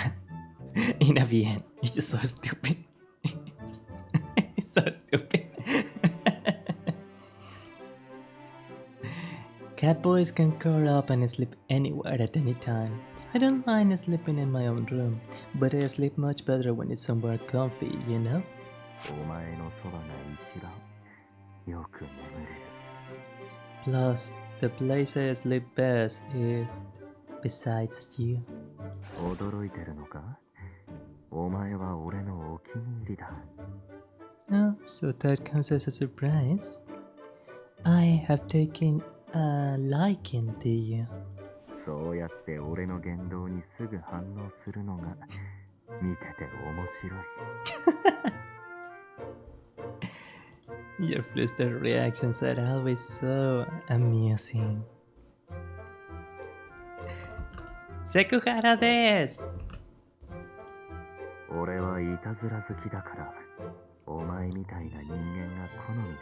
[SPEAKER 1] VN. It's just so stupid. It's so stupid. Catboys can curl up and sleep anywhere at any time. I don't mind sleeping in my own room, but I sleep much better when it's somewhere comfy, you know? Plus, the place I sleep best is besides you. Oh, so that comes as a surprise. I have taken a liking to you.
[SPEAKER 5] そうやって俺の言動にすぐ反応するのが見てて面白い。
[SPEAKER 1] Your flustered reactions are always so amusing. Sekuhara desu!
[SPEAKER 5] 俺はいたずら好きだから、お前みたいな人間が好みなんだ。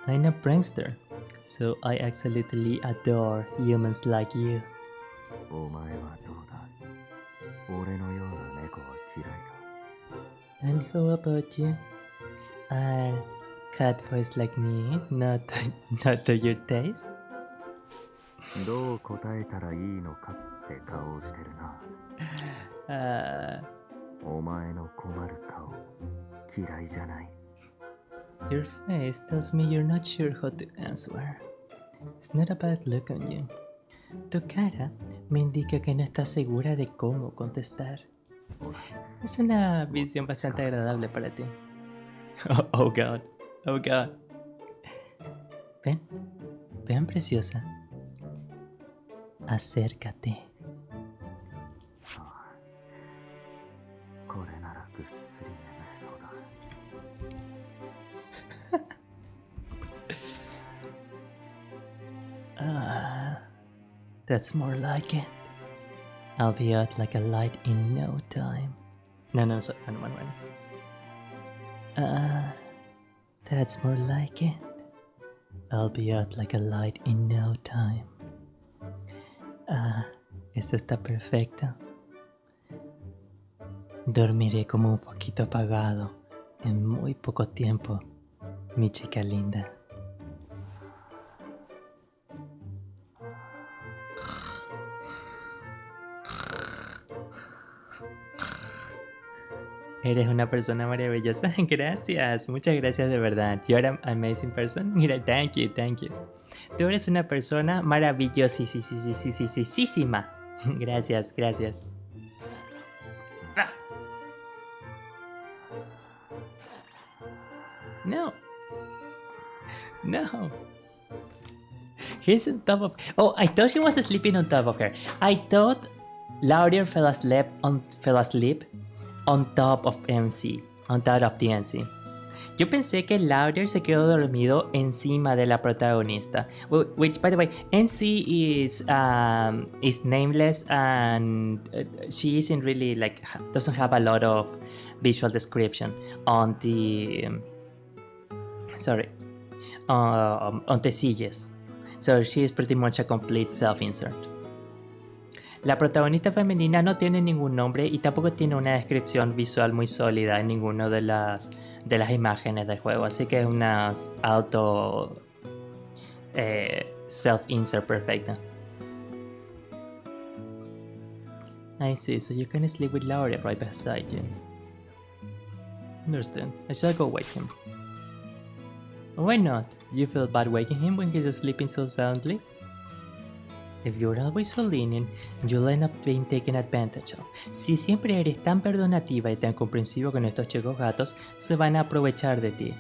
[SPEAKER 1] I'm a prankster, so I absolutely adore humans like you.
[SPEAKER 5] お前はどうだ？俺のような猫は嫌いか？
[SPEAKER 1] And how about you? Are catboys like me not to your taste?
[SPEAKER 5] どう答えたらいいのかって顔をしてるな。お前の困る顔、嫌いじゃない。
[SPEAKER 1] Your face tells me you're not sure how to answer. It's not a bad look on you. Tu cara me indica que no estás segura de cómo contestar. Es una visión bastante agradable para ti. Oh God, oh God. Ven, ven preciosa. Acércate.
[SPEAKER 5] これならぐっすり眠れそうだ。
[SPEAKER 1] That's more like it. I'll be out like a light in no time. No, sorry, one. That's more like it. I'll be out like a light in no time. Esto está perfecto. Dormiré como un foquito apagado en muy poco tiempo, mi chica linda. Eres una persona maravillosa. Gracias, muchas gracias de verdad. You're an amazing person. Mira, thank you. Tú eres una persona maravillosísima. Gracias. No. He's on top of... Oh, I thought he was sleeping on top of her. I thought Laurier fell asleep on top of MC. On top of the MC. Yo pensé que Laurier se quedó dormido encima de la protagonista. Which, by the way, MC is nameless and she isn't really like... doesn't have a lot of visual description on the... on the sieges. So she is pretty much a complete self-insert. La protagonista femenina no tiene ningún nombre y tampoco tiene una descripción visual muy sólida en ninguna de las imágenes del juego, así que es una self-insert perfecta. I see, so you can sleep with Laurier right beside you. Understand. I shall go wake him. Why not? Do you feel bad waking him when he's sleeping so soundly? If you're always so lenient, you'll end up being taken advantage of. Si siempre eres tan perdonativa y tan comprensivo con estos chicos gatos, se van a aprovechar de ti.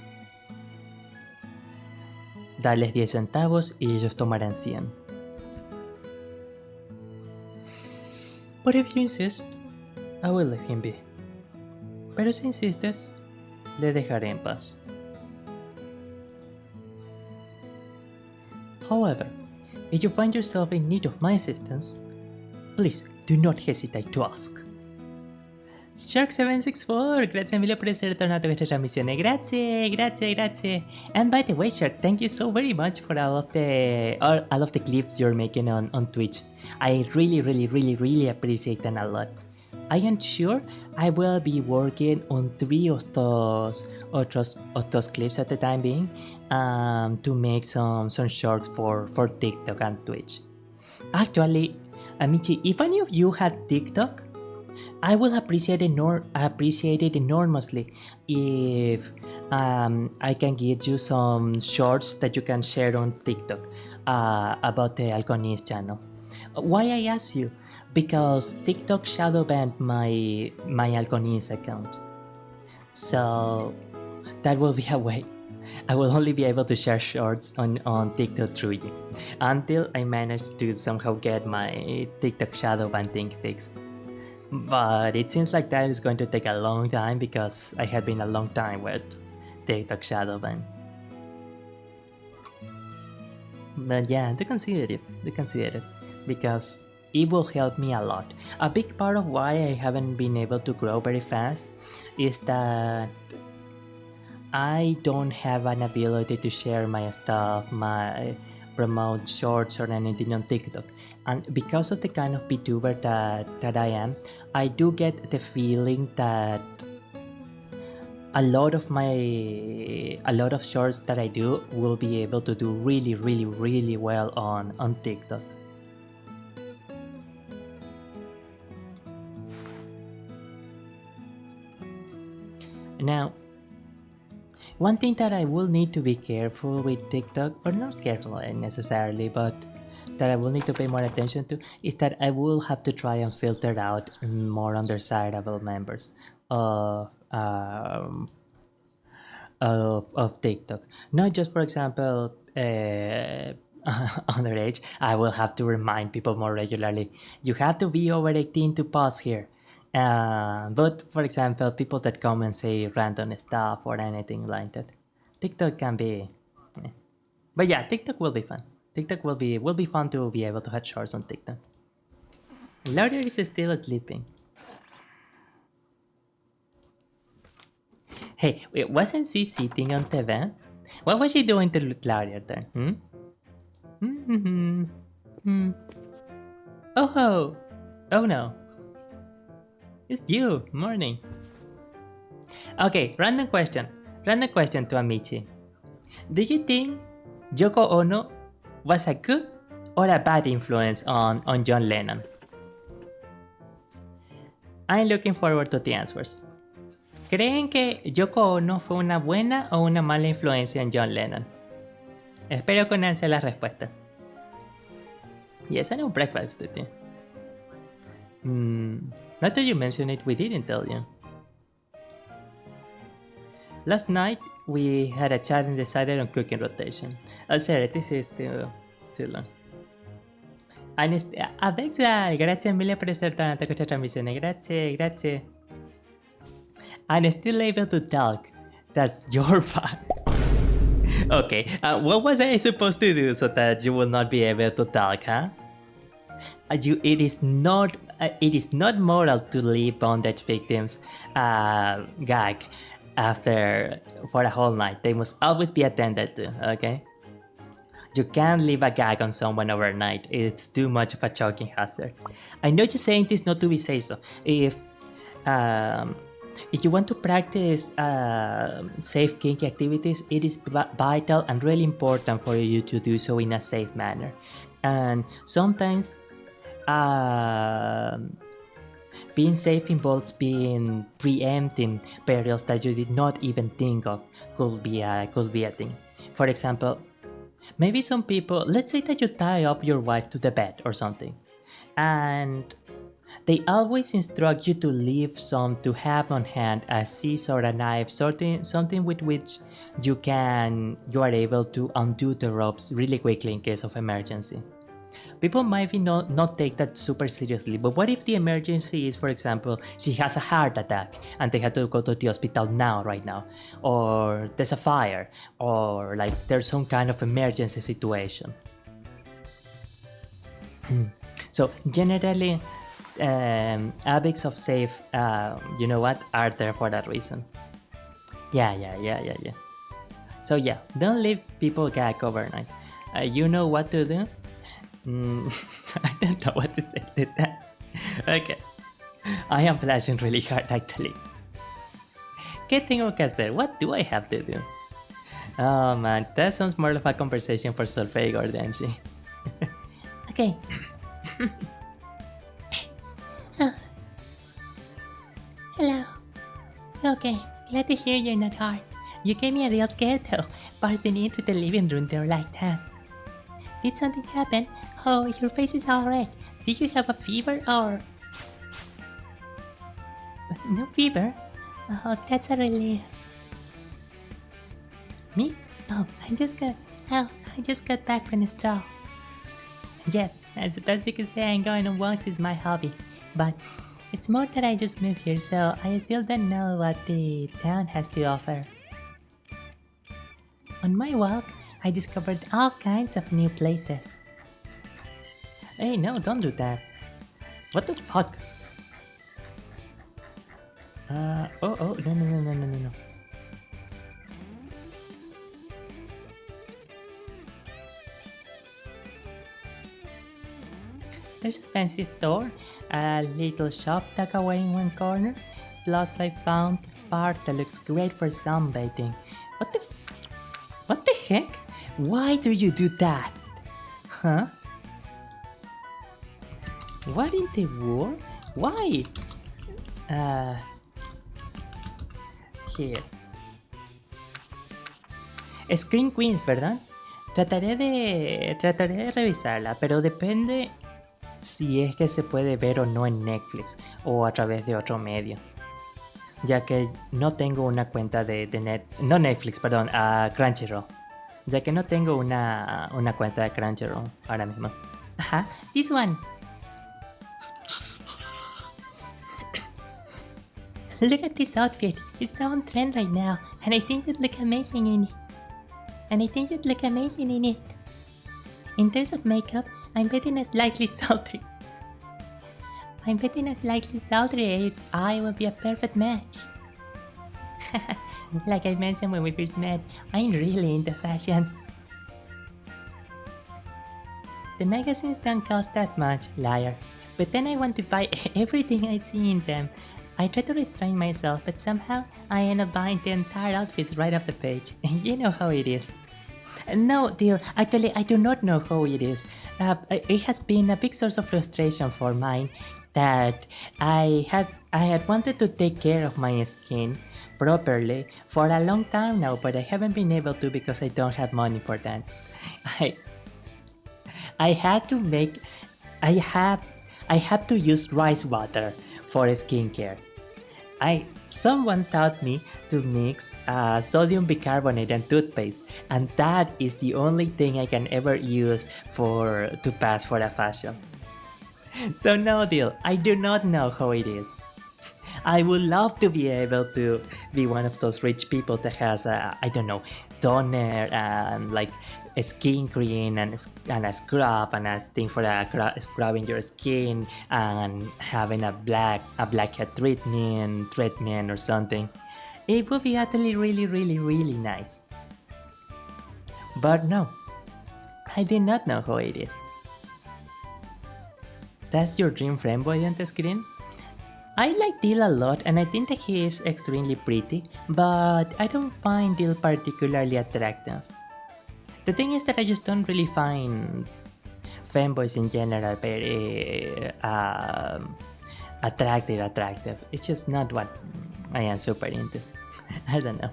[SPEAKER 1] Dales 10 centavos y ellos tomarán 100. But if you insist, I will let him be. Pero si insistes, le dejaré en paz. However, if you find yourself in need of my assistance, please do not hesitate to ask. Shark764, grazie mille per essere tornato a questa trasmissione. Grazie. And by the way, Shark, thank you so very much for all of the clips you're making on Twitch. I really appreciate them a lot. I am sure I will be working on 3 of those clips at the time being to make some shorts for TikTok and Twitch. Actually, Amici, if any of you had TikTok, I will appreciate it enormously if I can give you some shorts that you can share on TikTok about the Halconiis channel. Why I ask you? Because TikTok shadow banned my Halconiis account. So that will be a way. I will only be able to share shorts on TikTok through you until I manage to somehow get my TikTok shadow ban thing fixed. But it seems like that is going to take a long time because I have been a long time with TikTok shadow ban. But yeah, do consider it because it will help me a lot. A big part of why I haven't been able to grow very fast is that I don't have an ability to share my stuff, my promote shorts or anything on TikTok. And because of the kind of Vtuber that I am, I do get the feeling that a lot of shorts that I do will be able to do really well on TikTok. Now, one thing that I will need to be careful with TikTok, or not careful necessarily, but that I will need to pay more attention to, is that I will have to try and filter out more understandable members of TikTok. Not just, for example, underage. I will have to remind people more regularly. You have to be over 18 to pause here. But for example, people that come and say random stuff or anything like that, TikTok can be. But yeah, TikTok will be fun. TikTok will be fun to be able to have shorts on TikTok. Laurier is still sleeping. Hey, wait, wasn't she sitting on the vent? What was she doing to Laurier then? Oh no. It's you. Morning. Okay, random question to Amici. Do you think Yoko Ono was a good or a bad influence on John Lennon? I'm looking forward to the answers. ¿Creen que Yoko Ono fue una buena o una mala influencia en John Lennon? Espero con ansia las respuestas. Yes, I know breakfast, Titi. Not that you mentioned it, we didn't tell you. Last night we had a chat and decided on cooking rotation. Sorry, this is too long. Alexa, grazie mille per essere tornata a questa trasmissione. Grazie. I'm still able to talk. That's your fault. Okay, what was I supposed to do so that you will not be able to talk, huh? It is not moral to leave bondage victims gag for a whole night. They must always be attended to, okay? You can't leave a gag on someone overnight. It's too much of a choking hazard. I know you're saying this not to be say so. If you want to practice safe kinky activities, it is vital and really important for you to do so in a safe manner. And sometimes being safe involves preempting perils that you did not even think of could be a thing. For example, maybe some people, let's say that you tie up your wife to the bed or something, and they always instruct you to leave some to have on hand, a scissor, a knife, something with which you are able to undo the ropes really quickly in case of emergency. People might not take that super seriously, but what if the emergency is, for example, she has a heart attack and they have to go to the hospital right now, or there's a fire, or like there's some kind of emergency situation. So generally, habits of safe, are there for that reason. Yeah. So yeah, don't leave people gag overnight. You know what to do? I don't know what to say to that. Okay. I am flashing really hard actually. ¿Qué tengo que hacer? What do I have to do? Oh man, that sounds more of a conversation for Solfeig or Denji. Okay. Hello. Okay, glad to hear you're not hard. You gave me a real scare though, bursting into the living room door like that. Did something happen? Oh, your face is all red. Do you have a fever or... No fever? Oh, that's a relief. Me? Oh, I just got back from the stroll. Yeah, as best you can say, I'm going on walks is my hobby. But it's more that I just moved here, so I still don't know what the town has to offer. On my walk, I discovered all kinds of new places. Hey, no, don't do that. What the fuck? Oh, no. There's a fancy store, a little shop tucked away in one corner. Plus, I found this part that looks great for sunbathing. What the heck? Why do you do that? Huh? What in the world? Why? Here. Screen Queens, ¿verdad? Trataré de revisarla, pero depende si es que se puede ver o no en Netflix o a través de otro medio. Ya que no tengo una cuenta de Netflix, perdón, a Crunchyroll. Ya que no tengo una cuenta de Crunchyroll ahora mismo. Ajá, this one. Look at this outfit. It's so on trend right now, and I think you'd look amazing in it. In terms of makeup, I'm betting a slightly sultry. I will be a perfect match. Like I mentioned when we first met, I'm really into fashion. The magazines don't cost that much, liar. But then I want to buy everything I see in them. I try to restrain myself, but somehow I end up buying the entire outfits right off the page. You know how it is. No, Dil, actually I do not know how it is. It has been a big source of frustration for mine that I had wanted to take care of my skin properly for a long time now, but I haven't been able to because I don't have money for that. I have to use rice water for skincare. Someone taught me to mix sodium bicarbonate and toothpaste, and that is the only thing I can ever use to pass for a fashion. So no deal, I do not know how it is. I would love to be able to be one of those rich people that has toner and like a skin cream and a scrub and a thing for scrubbing your skin and having a blackhead treatment or something. It would be actually really nice. But no, I did not know how it is. That's your dream friend boy on the screen? I like Dil a lot and I think that he is extremely pretty, but I don't find Dil particularly attractive. The thing is that I just don't really find fanboys in general very attractive. It's just not what I am super into. I don't know.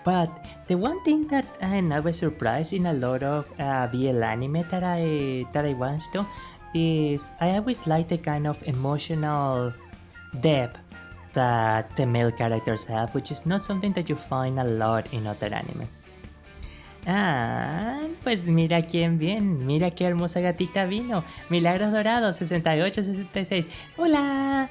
[SPEAKER 1] But the one thing that I'm always surprised in a lot of BL anime that I watch to is I always like the kind of emotional depth that the male characters have, which is not something that you find a lot in other anime. Ah, pues mira quién bien, mira qué hermosa gatita vino. Milagros Dorados 6866. Hola,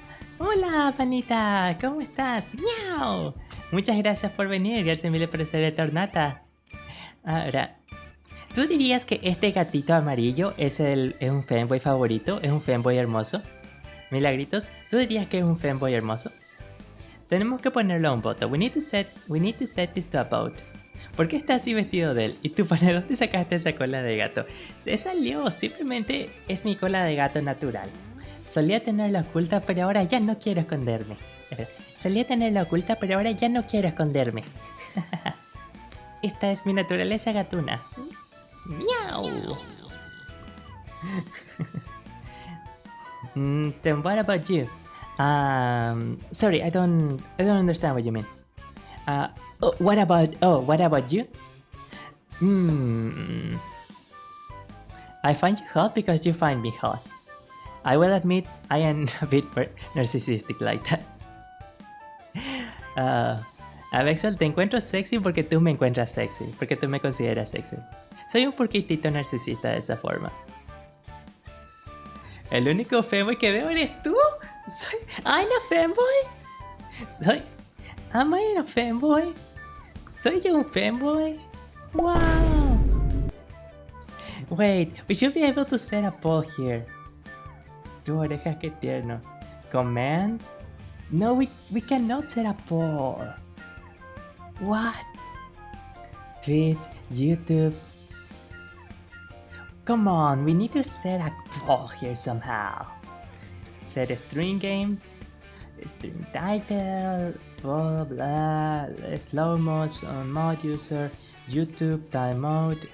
[SPEAKER 1] panita, ¿cómo estás? ¡Miau! Muchas gracias por venir, gracias mil por ser Tornata. Ahora, ¿tú dirías que este gatito amarillo es un fanboy favorito? ¿Es un fanboy hermoso? Milagritos, ¿tú dirías que es un fanboy hermoso? Tenemos que ponerlo a un voto. We need to set this to a vote. ¿Por qué está así vestido de él? ¿Y tú para dónde sacaste esa cola de gato? Se salió, simplemente es mi cola de gato natural. Solía tenerla oculta, pero ahora ya no quiero esconderme. Esta es mi naturaleza gatuna. Meow. Then what about you? Sorry, I don't understand what you mean. What about you? I find you hot because you find me hot. I will admit I am a bit narcissistic like that. Avexol, te encuentro sexy porque tú me encuentras sexy, porque tú me consideras sexy. Soy un poquitito narcisista de esa forma. El único fanboy que veo eres tú. ¿I'm a fanboy? ¿Am I a fanboy? ¿Soy yo un fanboy? Wow. Wait, we should be able to set a poll here. Tu oreja, qué tierno. Comments? No, we cannot set a poll. What? Twitch, YouTube. Come on, we need to set a poll here somehow. Set a string game, string title, blah blah, slow motion, mod user, YouTube, time mode.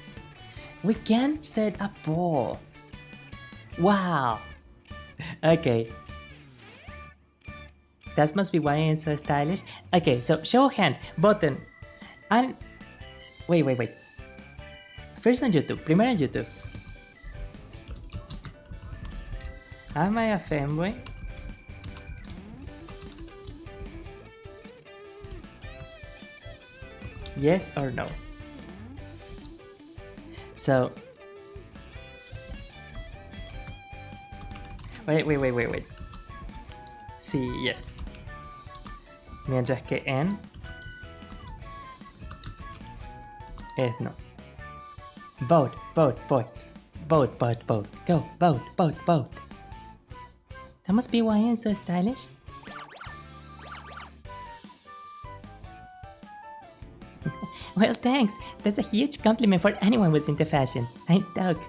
[SPEAKER 1] We can't set a poll. Wow. Okay. That must be why it's so stylish. Okay, so show of hand, button, and wait. First on YouTube, primero on YouTube. Am I a fanboy? Yes or no? So wait. Sí, yes. Mientras que en es no. Vote. Go, vote. That must be why I'm so stylish. Well, thanks. That's a huge compliment for anyone who's into fashion. I'm stoked.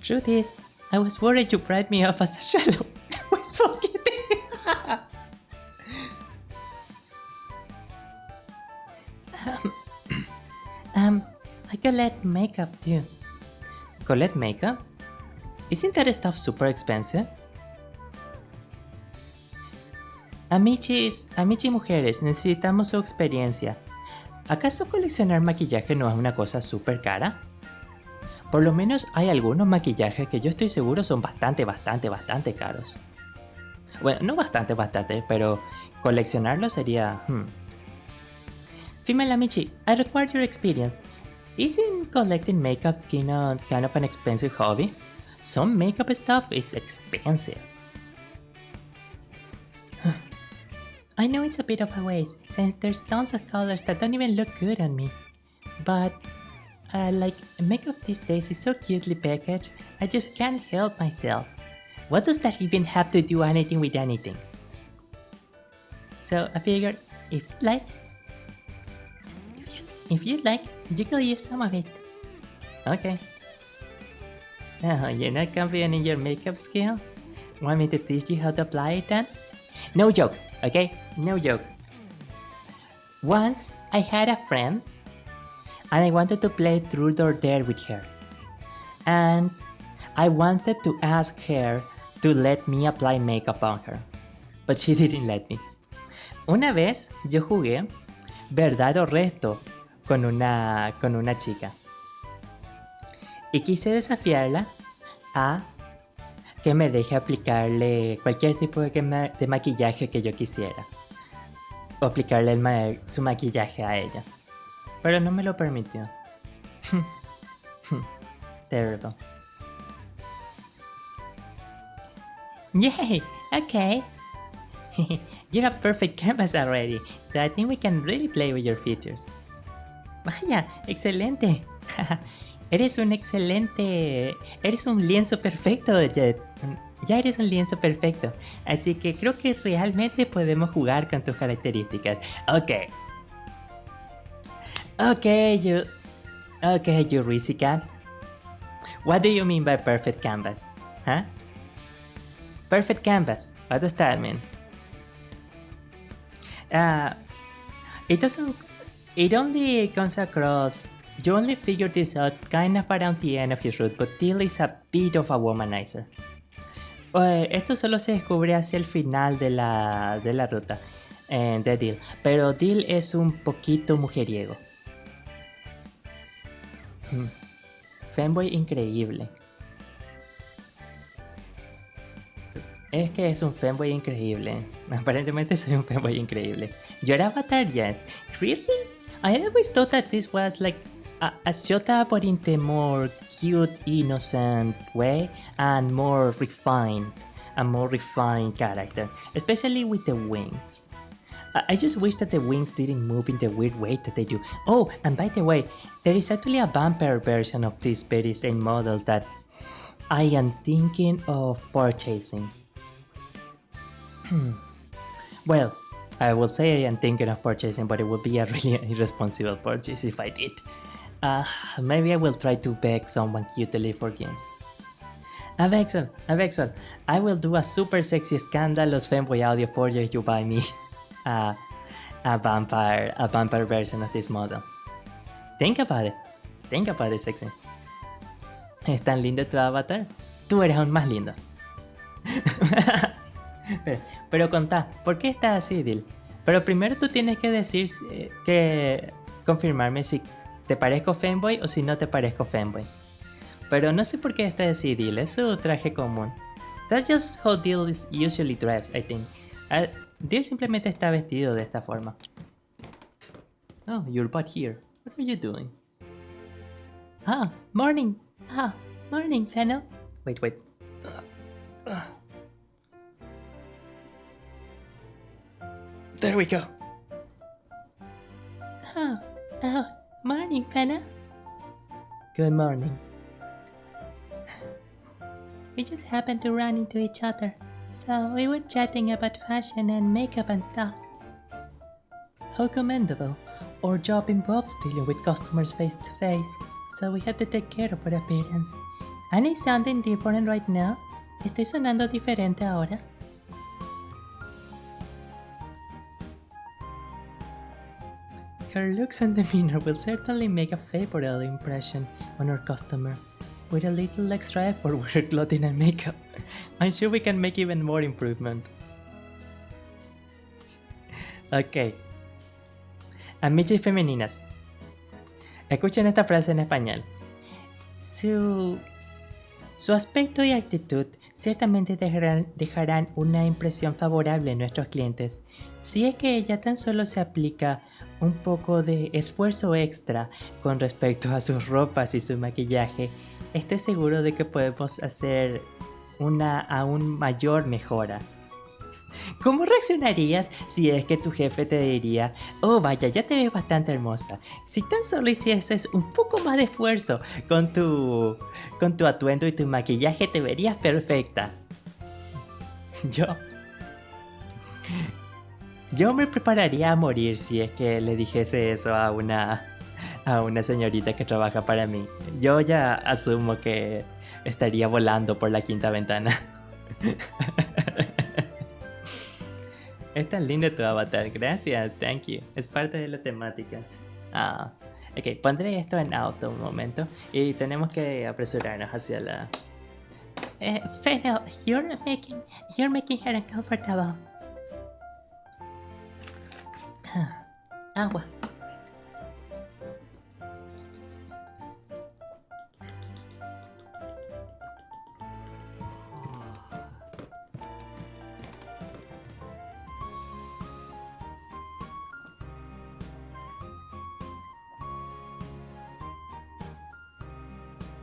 [SPEAKER 1] Truth is, I was worried you write me off as a shallow. I was forgetting. I collect makeup too. Collect makeup? Isn't that stuff super expensive? Amici mujeres, necesitamos su experiencia. ¿Acaso coleccionar maquillaje no es una cosa super cara? Por lo menos hay algunos maquillajes que yo estoy seguro son bastante caros. Bueno, no bastante, pero coleccionarlo sería... Female Amici, I require your experience. Isn't collecting makeup kind of an expensive hobby? Some makeup stuff is expensive. I know it's a bit of a waste, since there's tons of colors that don't even look good on me. But, like, makeup these days is so cutely packaged, I just can't help myself. What does that even have to do anything with anything? So I figured, if you'd like, you could use some of it. Okay. Oh, you're not confident in your makeup skill? Want me to teach you how to apply it then? No joke, okay? No joke. Once, I had a friend, and I wanted to play Truth or Dare with her. And I wanted to ask her to let me apply makeup on her. But she didn't let me. Una vez, yo jugué Verdad o Resto con una chica. Y quise desafiarla a que me deje aplicarle cualquier tipo de maquillaje que yo quisiera. O aplicarle su maquillaje a ella. Pero no me lo permitió. Terrible. Yay! Okay. You're a perfect canvas already, so I think we can really play with your features. Vaya, excelente. Eres un lienzo perfecto, Jet. Ya eres un lienzo perfecto. Así que creo que realmente podemos jugar con tus características. Okay, you Rizzy Cat. What do you mean by perfect canvas? Huh? Perfect canvas. What does that mean? It only comes across. You only figured this out kind of around the end of his route, but Till is a bit of a womanizer. Esto solo se descubre hacia el final de la ruta de Till, pero Till es un poquito mujeriego. Fanboy increíble. Es que es un fanboy increíble. Aparentemente soy un fanboy increíble. Your avatar, yes. Really? I always thought that this was like a shota, but in the more cute, innocent way, and more refined character, especially with the wings. I just wish that the wings didn't move in the weird way that they do. Oh, and by the way, there is actually a vampire version of this very same model that I am thinking of purchasing. Well, I will say I am thinking of purchasing, but it would be a really irresponsible purchase if I did. Maybe I will try to beg someone cute to leave for games. Avexol, I will do a super sexy scandalous fanboy audio for you if you buy me a vampire version of this model. Think about it, sexy. ¿Es tan lindo tu avatar? Tú eres aún más lindo. Pero contá, ¿por qué estás así, Dil? Pero primero tú tienes que decir que confirmarme si te parezco fanboy o si no te parezco fanboy. Pero no sé por qué estás así, Dil, es su traje común. That's just how Dil is usually dressed, I think. Dil simplemente está vestido de esta forma. Oh, you're but here. What are you doing? Morning. Morning, Fennel. Wait. There we go. Morning, Fennel. Good morning. We just happened to run into each other, so we were chatting about fashion and makeup and stuff. How commendable. Our job involves dealing with customers face to face, so we had to take care of our appearance. Am I sounding different right now? ¿Estoy sonando diferente ahora? Her looks and demeanor will certainly make a favorable impression on our customer. With a little extra effort with her clothing and makeup, I'm sure we can make even more improvement. Ok. Amichis femeninas, escuchen esta frase en español. Su aspecto y actitud ciertamente dejarán una impresión favorable en nuestros clientes, si es que ella tan solo se aplica un poco de esfuerzo extra con respecto a sus ropas y su maquillaje. Estoy seguro de que podemos hacer una aún mayor mejora. ¿Cómo reaccionarías si es que tu jefe te diría: oh vaya, ya te ves bastante hermosa, si tan solo hicieses un poco más de esfuerzo con tu atuendo y tu maquillaje te verías perfecta? Yo me prepararía a morir si es que le dijese eso a una señorita que trabaja para mí. Yo ya asumo que estaría volando por la quinta ventana. Es tan lindo tu avatar, gracias, thank you. Es parte de la temática. Ok, pondré esto en auto un momento y tenemos que apresurarnos hacia la... Fennel, you're making her uncomfortable. Agua.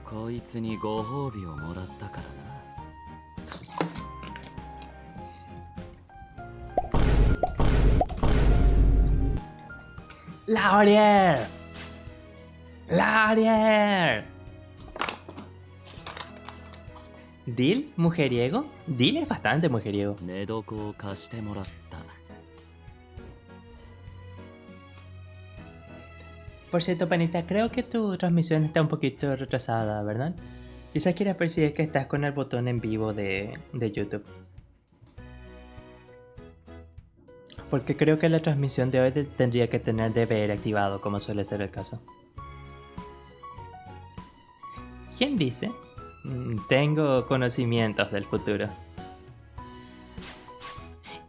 [SPEAKER 4] Koitsu こいつにご褒美をもらったからな。
[SPEAKER 1] Laurier. ¿Dil? ¿Mujeriego? Dil es bastante mujeriego.
[SPEAKER 4] 寝床を貸してもらった。
[SPEAKER 1] Por cierto, panita, creo que tu transmisión está un poquito retrasada, ¿verdad? Quizás quieras ver si es que estás con el botón en vivo de YouTube. Porque creo que la transmisión de hoy tendría que tener DVR activado, como suele ser el caso. ¿Quién dice? Tengo conocimientos del futuro.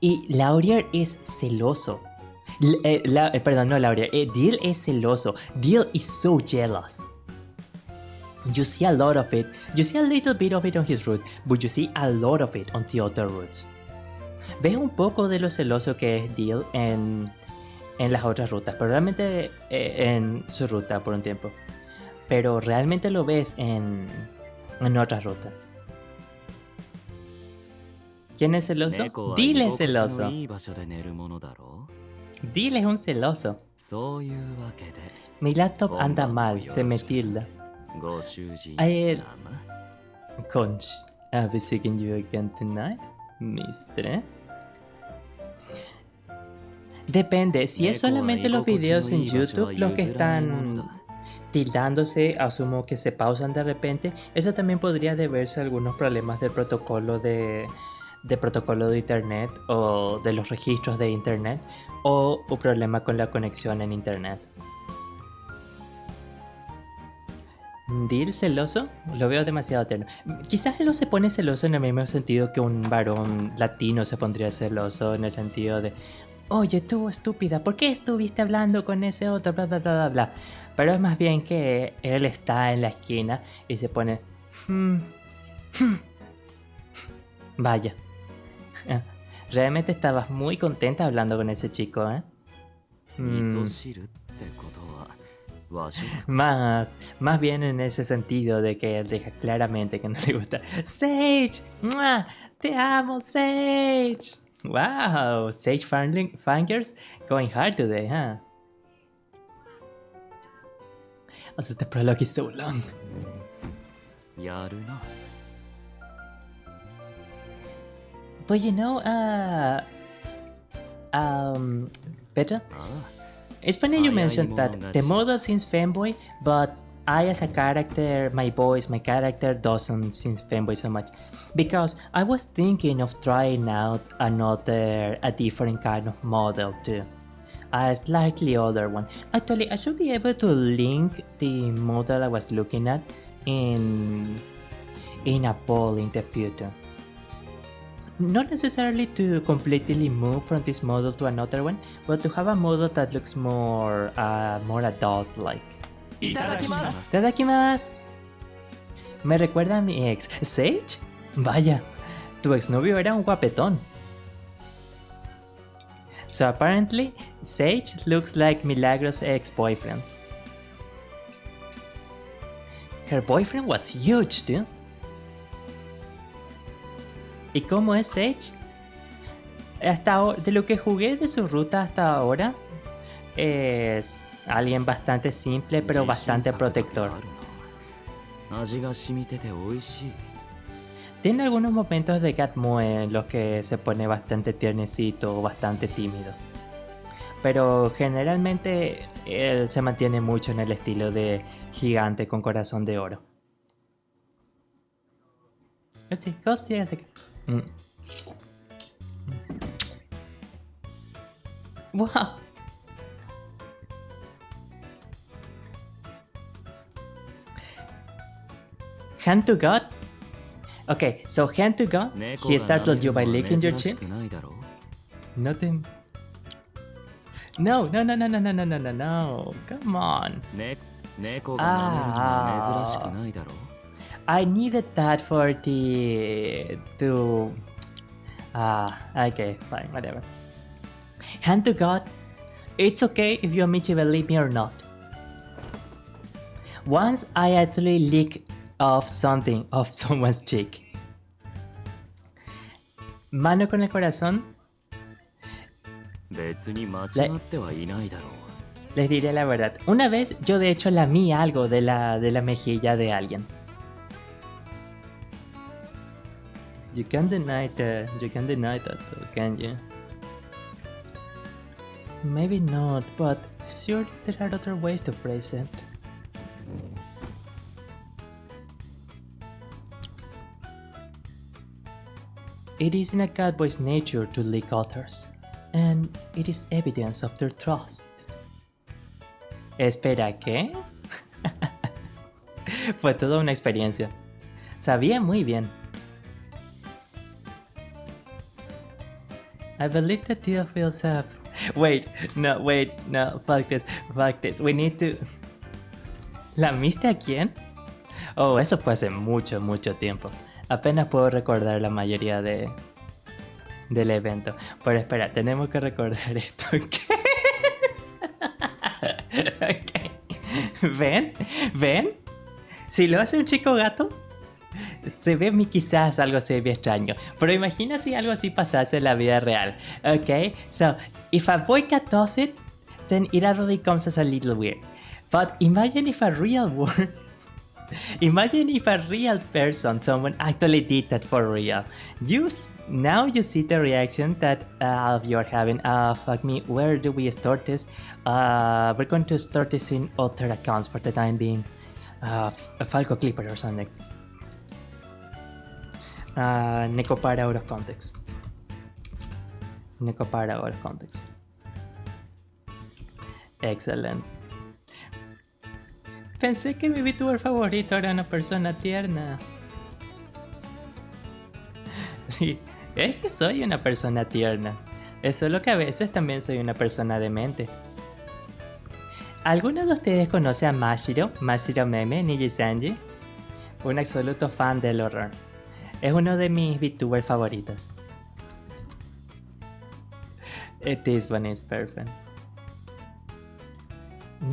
[SPEAKER 1] Y Laurier es celoso. Perdón, no Laurier. Dil es celoso. Dil is so jealous. You see a lot of it. You see a little bit of it on his route, but you see a lot of it on the other routes. Ves un poco de lo celoso que es Dil en las otras rutas, pero realmente en su ruta por un tiempo. Pero realmente lo ves en otras rutas. ¿Quién es celoso? Dil es celoso. Dil es un celoso.
[SPEAKER 4] そういうわけで
[SPEAKER 1] Mi laptop anda mal, se me tilda.
[SPEAKER 4] ご主人
[SPEAKER 1] Ay,
[SPEAKER 4] 様
[SPEAKER 1] Conch, I'll be seeing you again tonight, mistress. Depende, si es solamente los videos en YouTube los que están tildándose, asumo que se pausan de repente, eso también podría deberse a algunos problemas del protocolo de internet o de los registros de internet o un problema con la conexión en internet. ¿Dil celoso? Lo veo demasiado tierno. Quizás él no se pone celoso en el mismo sentido que un varón latino se pondría celoso, en el sentido de oye, tú estúpida, ¿por qué estuviste hablando con ese otro? Bla, bla, bla, bla, bla. Pero es más bien que él está en la esquina y se pone vaya. Realmente estabas muy contenta hablando con ese chico, ¿eh?
[SPEAKER 4] 味噌汁ってことは和食
[SPEAKER 1] Más bien en ese sentido de que él deja claramente que no le gusta. ¡Sage! ¡Mua! ¡Te amo, Sage! ¡Wow! Sage fingers going hard today, huh? Also, the prologue is so long.
[SPEAKER 4] やるな
[SPEAKER 1] But you know, Petra?
[SPEAKER 4] あ
[SPEAKER 1] It's funny you mentioned that the model seems fanboy, but I as a character, my character doesn't seem fanboy so much. Because I was thinking of trying out a different kind of model too. A slightly older one. Actually, I should be able to link the model I was looking at in a poll in the future. Not necessarily to completely move from this model to another one, but to have a model that looks more adult-like.
[SPEAKER 3] いただきます
[SPEAKER 1] ¡Itadakimasu! Me recuerda a mi ex. ¿Sage? Vaya, tu exnovio era un guapetón. So apparently, Sage looks like Milagros' ex-boyfriend. Her boyfriend was huge, dude. ¿Y cómo es Sage? De lo que jugué de su ruta hasta ahora, es alguien bastante simple pero bastante protector.
[SPEAKER 4] 味が染みてて美味しい
[SPEAKER 1] Tiene algunos momentos de Catboy en los que se pone bastante tiernecito o bastante tímido. Pero generalmente él se mantiene mucho en el estilo de gigante con corazón de oro. Sí, Wow. Hand to God? Okay, so hand to God, he startled you by licking your chin?
[SPEAKER 4] 珍しくないだろ
[SPEAKER 1] Nothing. No. Come on.
[SPEAKER 4] 猫が舐めるのは珍しくないだろ
[SPEAKER 1] I needed that for okay, fine, whatever. Hand to God, it's okay if you and Michi believe me or not. Once I actually licked off something off someone's cheek. Mano con el corazón.
[SPEAKER 4] 別に間違ってはいないだろ
[SPEAKER 1] Les diré la verdad. Una vez yo de hecho lamí algo de la mejilla de alguien. You can't deny that, though, can you? Maybe not, but surely there are other ways to phrase it. It is in a catboy's nature to lick others, and it is evidence of their trust. Espera, ¿qué? Fue toda una experiencia. Sabía muy bien. I believe the deal feels up. Wait, no, fuck this. We need to... ¿La viste a quién? Oh, eso fue hace mucho tiempo. Apenas puedo recordar la mayoría del evento. Pero espera, tenemos que recordar esto. Okay. ¿Ven? Si lo hace un chico gato, quizás algo se ve extraño, pero imagina si algo así pasase en la vida real. Okay, so if a boy cat does it, then it already comes as a little weird. But imagine if a real person, someone actually did that for real. Now you see the reaction that you're having. Fuck me, where do we start this? We're going to start this in other accounts for the time being. A Falco Clipper or something. Nekopara out of context. Nekopara out of context. Excellent. Pensé que mi VTuber favorito era una persona tierna. Sí, es que soy una persona tierna. Es solo que a veces también soy una persona demente. ¿Alguno de ustedes conoce a Mashiro Meme, Niji-sanji? Un absoluto fan del horror. Es uno de mis VTubers favoritos. This one is perfect.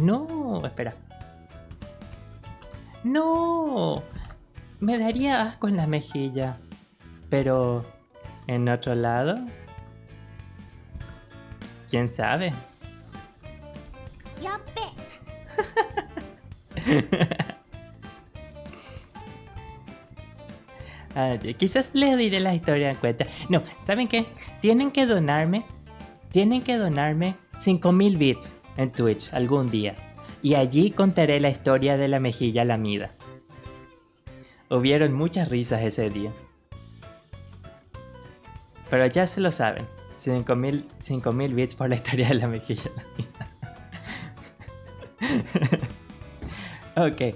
[SPEAKER 1] No, espera. No, me daría asco en la mejilla. Pero, ¿en otro lado? ¿Quién sabe? Quizás les diré la historia en cuenta. No, ¿saben qué? Tienen que donarme 5000 bits en Twitch algún día. Y allí contaré la historia de la mejilla lamida. Hubieron muchas risas ese día. Pero ya se lo saben. 5000 bits por la historia de la mejilla lamida. Ok.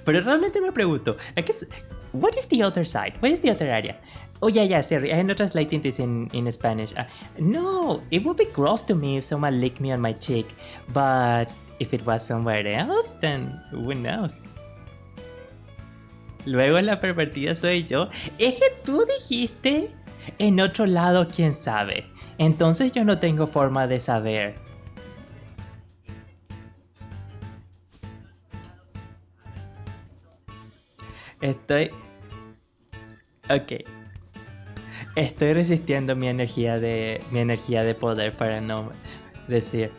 [SPEAKER 1] Pero realmente me pregunto, what is the other side? What is the other area? Oh yeah, sorry, I am not translating this in Spanish. No, it would be gross to me if someone licked me on my cheek, but if it was somewhere else, then who knows? Luego la pervertida soy yo. Es que tú dijiste en otro lado, quién sabe. Entonces yo no tengo forma de saber. Ok. Estoy resistiendo mi energía de poder para no decir.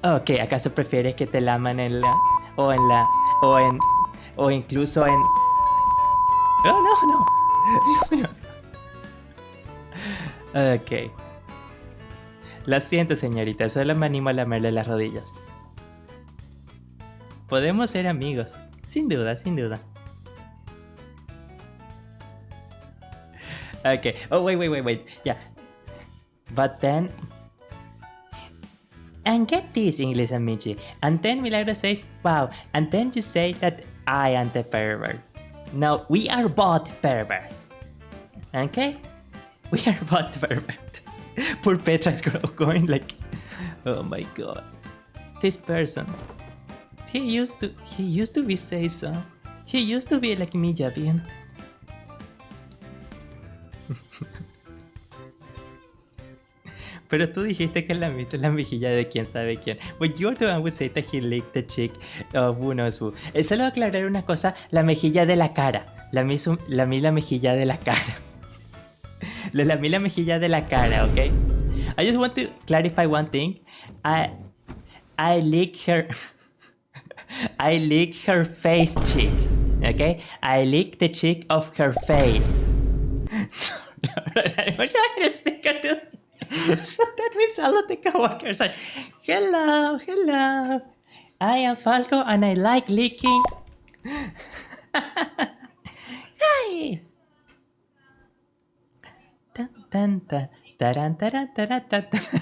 [SPEAKER 1] Ok, ¿acaso prefieres que te laman en la... o incluso en... No. Ok. Lo siento, señorita, solo me animo a lamerle las rodillas. Podemos ser amigos. Sin duda. Okay. Oh, wait. Yeah. But then... And get this, English and Michi. And then Milagro says, wow. And then you say that I am the pervert. No, we are both perverts. Okay? We are both perverts. Poor Petra is going like... Oh my god. This person. He used to be Seiso. He used to be like Miyabi. Pero tú dijiste que la mejilla de quién sabe quién. But you're the one who said that he licked the cheek of who knows who. Solo aclarar una cosa, la mejilla de la cara. La mejilla de la cara. La mejilla de la cara, ¿ok? I just want to clarify one thing. I lick her... I lick her face cheek, ¿ok? I lick the cheek of her face. What you want to speak to? So that means all of the coworkers are, hello. I am Falco and I like licking. Hi.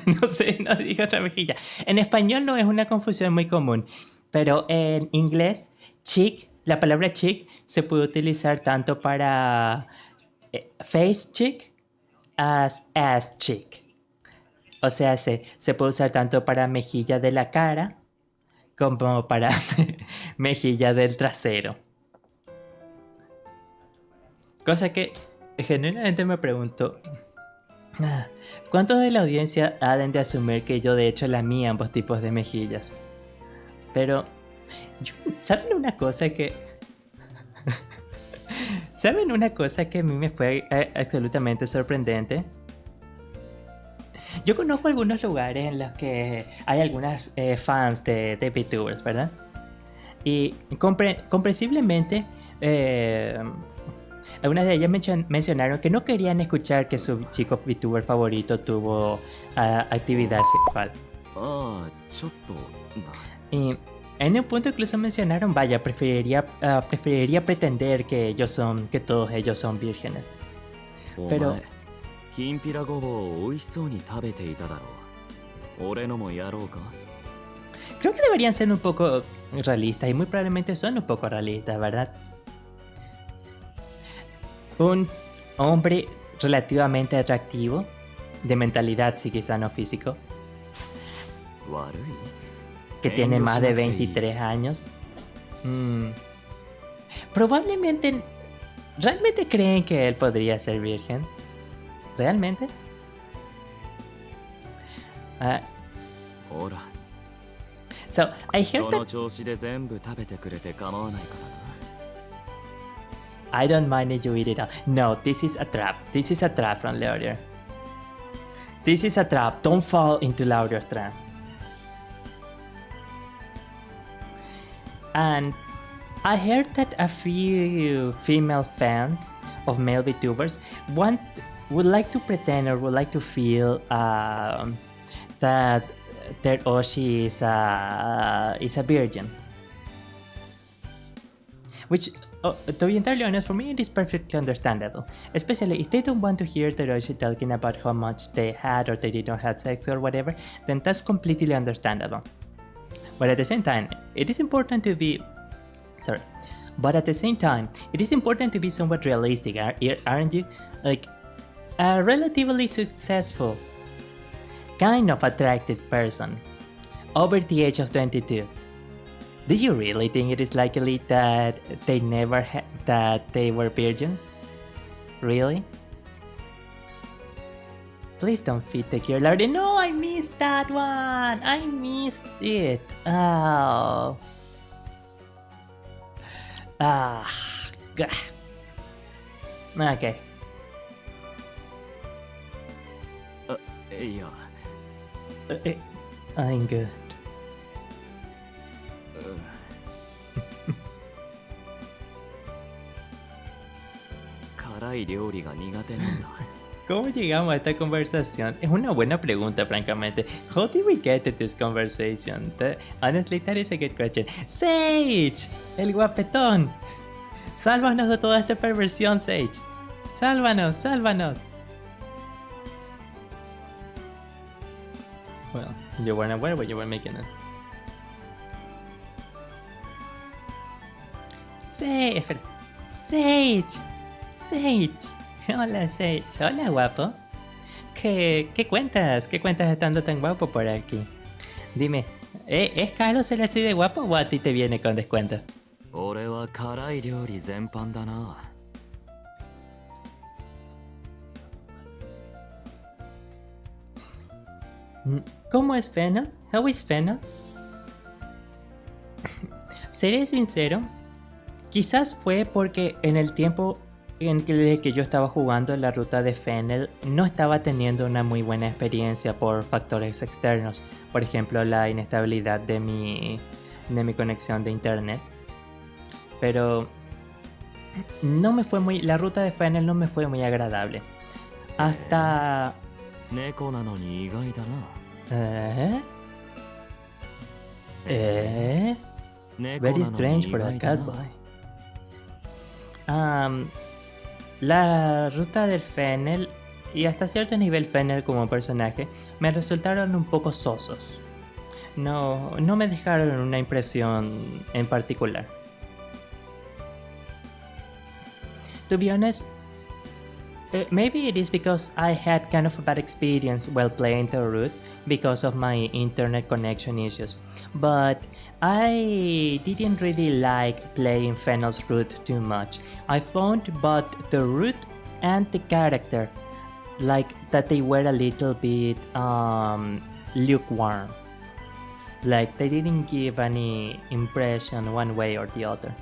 [SPEAKER 1] No sé, no digo otra mejilla. En español no es una confusión muy común, pero en inglés, cheek, la palabra cheek se puede utilizar tanto para face cheek as ass cheek. O sea, se puede usar tanto para mejilla de la cara como para mejilla del trasero. Cosa que genuinamente me pregunto, ¿cuántos de la audiencia han de asumir que yo de hecho lamí ambos tipos de mejillas? Pero, ¿saben una cosa que... ¿Saben una cosa que a mí me fue absolutamente sorprendente? Yo conozco algunos lugares en los que hay algunas fans de Vtubers, ¿verdad? Y comprensiblemente, algunas de ellas mencionaron que no querían escuchar que su chico VTuber favorito tuvo actividad sexual.
[SPEAKER 4] ああちょっとな
[SPEAKER 1] Y en un punto incluso mencionaron, vaya, preferiría pretender que todos ellos son vírgenes.
[SPEAKER 4] お
[SPEAKER 1] Pero-
[SPEAKER 4] 前きんぴらごぼうを美味しそうに食べていただろう俺のもやろうか
[SPEAKER 1] Creo que deberían ser un poco realistas y muy probablemente son un poco realistas, ¿verdad? Un hombre relativamente atractivo, de mentalidad sí quizá no físico,
[SPEAKER 4] 悪い
[SPEAKER 1] que tiene más de 23 años. Probablemente... ¿Realmente creen que él podría ser virgen? ¿Realmente?
[SPEAKER 4] ほら
[SPEAKER 1] So, I heard
[SPEAKER 4] そ
[SPEAKER 1] that
[SPEAKER 4] の調子で全部食べてくれて構わないからな
[SPEAKER 1] I don't mind if you eat it all. No, this is a trap. This is a trap from Laurier. This is a trap. Don't fall into Laurier's trap. And I heard that a few female fans of male VTubers would like to pretend or would like to feel that their Oshi is a virgin. Which, to be entirely honest, for me it is perfectly understandable. Especially if they don't want to hear their Oshi talking about how much they had or they didn't have sex or whatever, then that's completely understandable. But at the same time, it is important to be... Sorry. But at the same time, it is important to be somewhat realistic, aren't you? Like, a relatively successful, kind of attractive person, over the age of 22. Do you really think it is likely that they that they were virgins? Really? Please don't feed the cure, Laurier. No, I missed that one! I missed it! Oh. Ah. Gah. Okay.
[SPEAKER 4] いや
[SPEAKER 1] I'm good.
[SPEAKER 4] 辛い料理が苦手なんだ
[SPEAKER 1] ¿Cómo llegamos a esta conversación? Es una buena pregunta, francamente. How did we get to this conversation? Honestly, that is a good question. Sage, el guapetón. Sálvanos de toda esta perversión, Sage. Sálvanos, sálvanos. Well, you weren't aware what you were making it. Sage, espera. Sage. Sage. Hola Sage, hola guapo. ¿Qué cuentas? ¿Qué cuentas estando tan guapo por aquí? Dime, ¿es caro ser así de guapo o a ti te viene con descuento?
[SPEAKER 4] 俺は辛い料理全般だな
[SPEAKER 1] ¿Cómo es Fennel? How is Fennel? Seré sincero, quizás fue porque en el tiempo en que yo estaba jugando la ruta de Fennel no estaba teniendo una muy buena experiencia por factores externos, por ejemplo la inestabilidad de mi conexión de internet. Pero la ruta de Fennel no me fue muy agradable. Hasta...
[SPEAKER 4] 猫なのに意外だな
[SPEAKER 1] Very strange for a catboy. La ruta del Fennel y hasta cierto nivel Fennel como personaje me resultaron un poco sosos. No me dejaron una impresión en particular. To be honest, maybe it is because I had kind of a bad experience while playing the route because of my internet connection issues, but I didn't really like playing Fennel's route too much. I found both the route and the character like that they were a little bit lukewarm. Like they didn't give any impression one way or the other.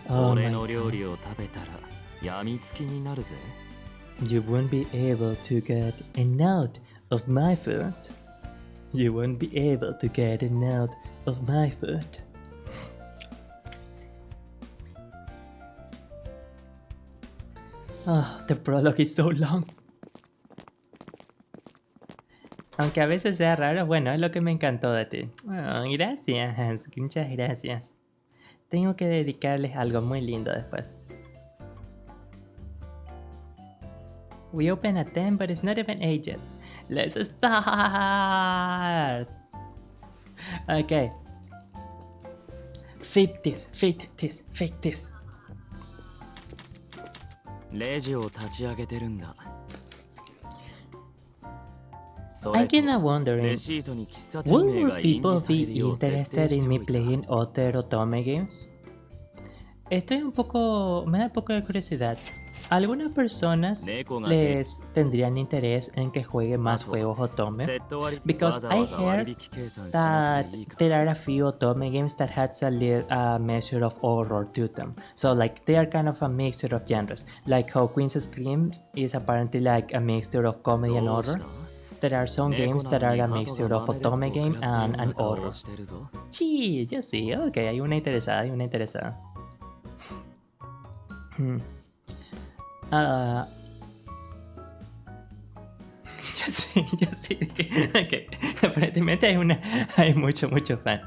[SPEAKER 1] Oh
[SPEAKER 4] 俺
[SPEAKER 1] my
[SPEAKER 4] の料
[SPEAKER 1] god.
[SPEAKER 4] 理を食べたらやみつきになるぜ。
[SPEAKER 1] You won't be able to get a note of my food. You won't be able to get a note of my food. Oh, the prologue is so long. Aunque a veces sea raro, bueno, es lo que me encantó de ti. Oh, gracias, muchas gracias. Tengo que dedicarles algo muy lindo después. We open at 10, but it's not even 8 yet. Let's start! Okay. Fake this, fake this, fake this.
[SPEAKER 4] レジを立ち上げてるんだ。そ
[SPEAKER 1] I'm
[SPEAKER 4] れと
[SPEAKER 1] kinda wondering,
[SPEAKER 4] レシートに喫茶店
[SPEAKER 1] would
[SPEAKER 4] 名
[SPEAKER 1] more
[SPEAKER 4] が印
[SPEAKER 1] people
[SPEAKER 4] 字され
[SPEAKER 1] be
[SPEAKER 4] るよう設定
[SPEAKER 1] interested
[SPEAKER 4] して
[SPEAKER 1] in
[SPEAKER 4] お
[SPEAKER 1] me
[SPEAKER 4] いた。
[SPEAKER 1] playing other Otome games? Estoy un poco... me da un poco de curiosidad. Algunas personas
[SPEAKER 4] 猫が
[SPEAKER 1] les tendrían interés en que juegue más juegos Otome,
[SPEAKER 4] セット割
[SPEAKER 1] because
[SPEAKER 4] わざ
[SPEAKER 1] I
[SPEAKER 4] わざ割
[SPEAKER 1] heard
[SPEAKER 4] 引計算しな
[SPEAKER 1] that
[SPEAKER 4] くていいか
[SPEAKER 1] there are a few Otome games that has a measure of horror to them. So like they are kind of a mixture of genres. Like how Queen's Screams is apparently like a mixture of comedy and
[SPEAKER 4] どう
[SPEAKER 1] horror.
[SPEAKER 4] した
[SPEAKER 1] There are some
[SPEAKER 4] 猫
[SPEAKER 1] games
[SPEAKER 4] な
[SPEAKER 1] that
[SPEAKER 4] の
[SPEAKER 1] are
[SPEAKER 4] に
[SPEAKER 1] a
[SPEAKER 4] 鳩
[SPEAKER 1] mixture
[SPEAKER 4] が
[SPEAKER 1] of
[SPEAKER 4] 豆鉄砲
[SPEAKER 1] Otome
[SPEAKER 4] を食
[SPEAKER 1] game
[SPEAKER 4] らったよ
[SPEAKER 1] and
[SPEAKER 4] うな
[SPEAKER 1] an
[SPEAKER 4] 顔
[SPEAKER 1] horror.
[SPEAKER 4] をしてるぞ。
[SPEAKER 1] Sí, yo sí, ok, hay una interesada, hay una interesada. Ah, yo sí, ok, aparentemente hay mucho fan.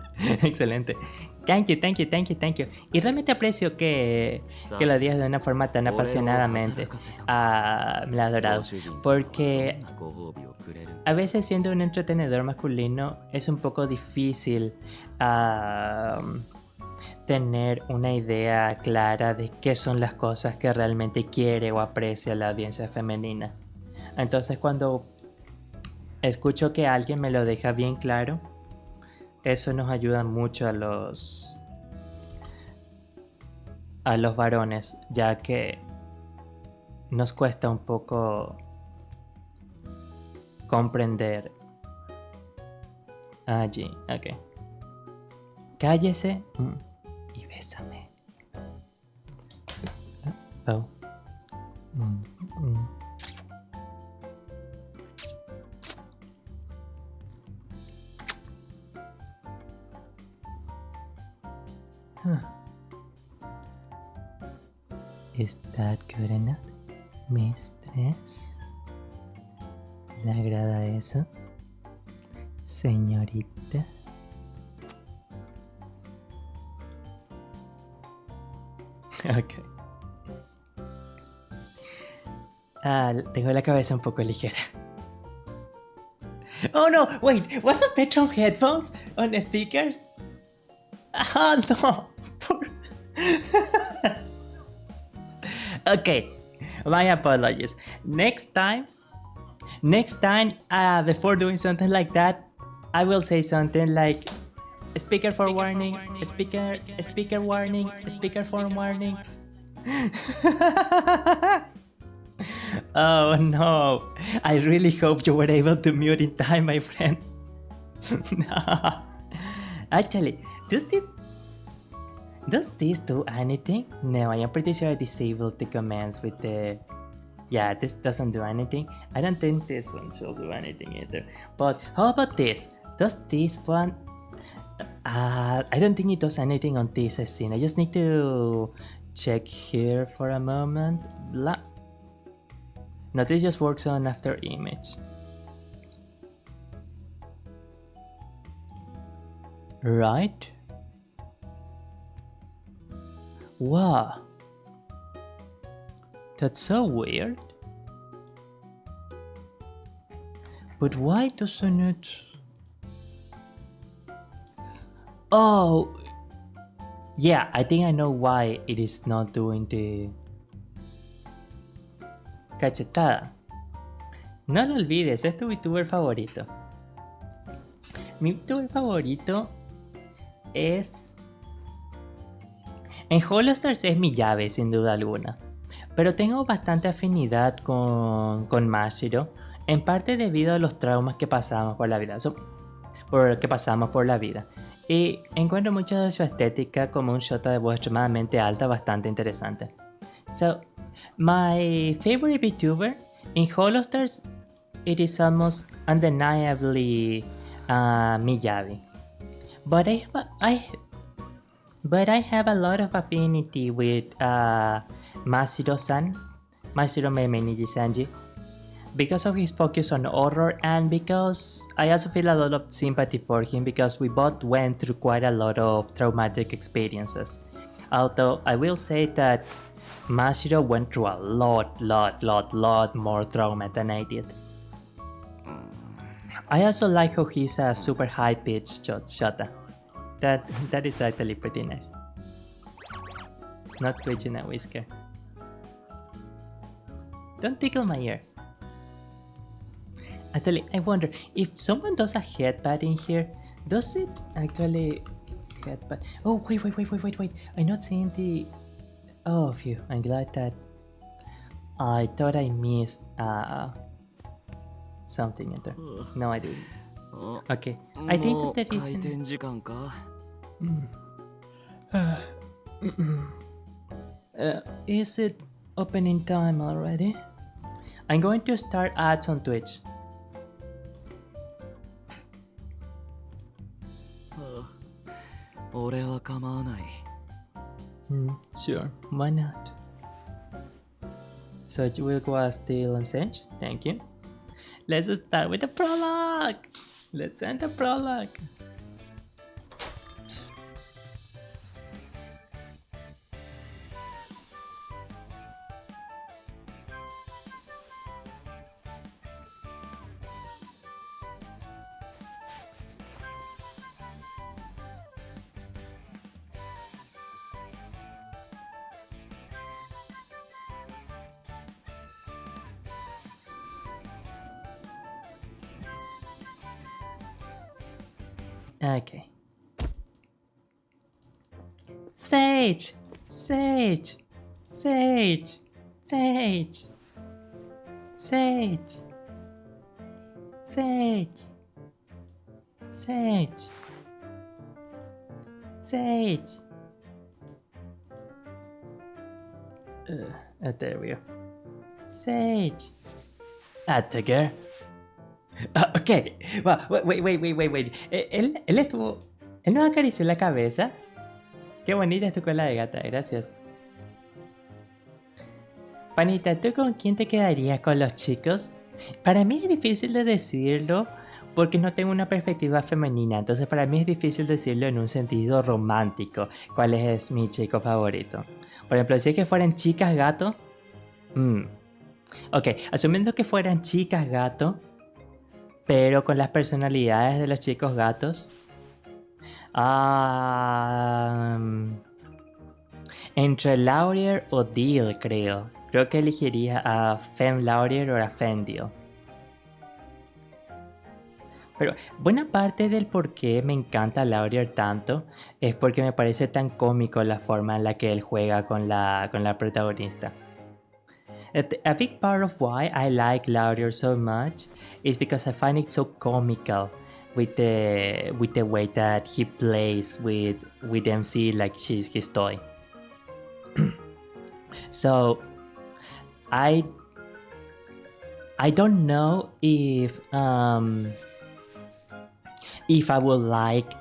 [SPEAKER 1] Excelente. Thank you, thank you, thank you, thank you. Y realmente aprecio que lo digas de una forma tan apasionadamente. Me lo he adorado. Porque a veces siendo un entretenedor masculino es un poco difícil tener una idea clara de qué son las cosas que realmente quiere o aprecia la audiencia femenina. Entonces cuando escucho que alguien me lo deja bien claro, eso nos ayuda mucho a los varones, ya que nos cuesta un poco comprender. Allí, ok. Cállese y bésame. Oh. Is that good enough, mistress? ¿Le agrada eso, señorita? Ok. Tengo la cabeza un poco ligera. Oh no, wait, wasn't Petron headphones on speakers? Oh no. Okay, my apologies. Next time, before doing something like that, I will say something like speaker for warning, speaker warning, speaker for warning. Oh no, I really hope you were able to mute in time, my friend. No. Actually, does this do anything? No, I am pretty sure I disabled the commands with the... Yeah, this doesn't do anything. I don't think this one should do anything either. But how about this? Does this one... I don't think it does anything on this scene. I just need to check here for a moment. Blah. No, this just works on after image. Right? Wow. That's so weird. But why doesn't it... Oh! Yeah, I think I know why it is not doing the... Cachetada. No lo olvides, es tu Vtuber favorito. Mi Vtuber favorito es... En Holosters es mi llave, sin duda alguna. Pero tengo bastante afinidad con Mashiro, en parte debido a los traumas que pasamos por la vida. Y encuentro mucho de su estética como un shota de voz extremadamente alta, bastante interesante. So, my favorite VTuber in Holosters, it is almost undeniably Miyabi. But I have a lot of affinity with Masiro-san, Masiro Meimeniji Sanji, because of his focus on horror and because I also feel a lot of sympathy for him because we both went through quite a lot of traumatic experiences. Although I will say that Masiro went through a lot more trauma than I did. I also like how he's a super high-pitched shota. That is actually pretty nice. It's not twitching a whisker. Don't tickle my ears. Actually, I wonder if someone does a headbutt in here, does it actually headbutt? Oh, wait. I'm not seeing the... Oh, phew. I'm glad that... I thought I missed something in there. No, I didn't. Okay. I think that there is...
[SPEAKER 4] 開店時間か
[SPEAKER 1] Is it opening time already? I'm going to start ads on Twitch.
[SPEAKER 4] 俺は構わない
[SPEAKER 1] Sure, why not? So you will go still on stage? Thank you. Let's start with the prologue! Let's end the prologue! Okay. Sage! Sage! Sage! Sage! Sage! Sage! Sage! Sage! There we go. Sage! Attacker! Ok, wait. Él estuvo... Él nos acarició la cabeza. Qué bonita es tu cola de gata, gracias. Panita, ¿tú con quién te quedarías con los chicos? Para mí es difícil de decirlo porque no tengo una perspectiva femenina, entonces para mí es difícil decirlo en un sentido romántico. ¿Cuál es mi chico favorito? Por ejemplo, si es que fueran chicas gato... Ok, asumiendo que fueran chicas gato, pero con las personalidades de los chicos gatos. Entre Laurier o Deal, creo. Creo que elegiría a Fem Laurier o a Fem Deal. Pero buena parte del por qué me encanta Laurier tanto es porque me parece tan cómico la forma en la que él juega con la protagonista. A big part of why I like Laurier so much is because I find it so comical with the way that he plays with MC like she's his toy. So I don't know if I would like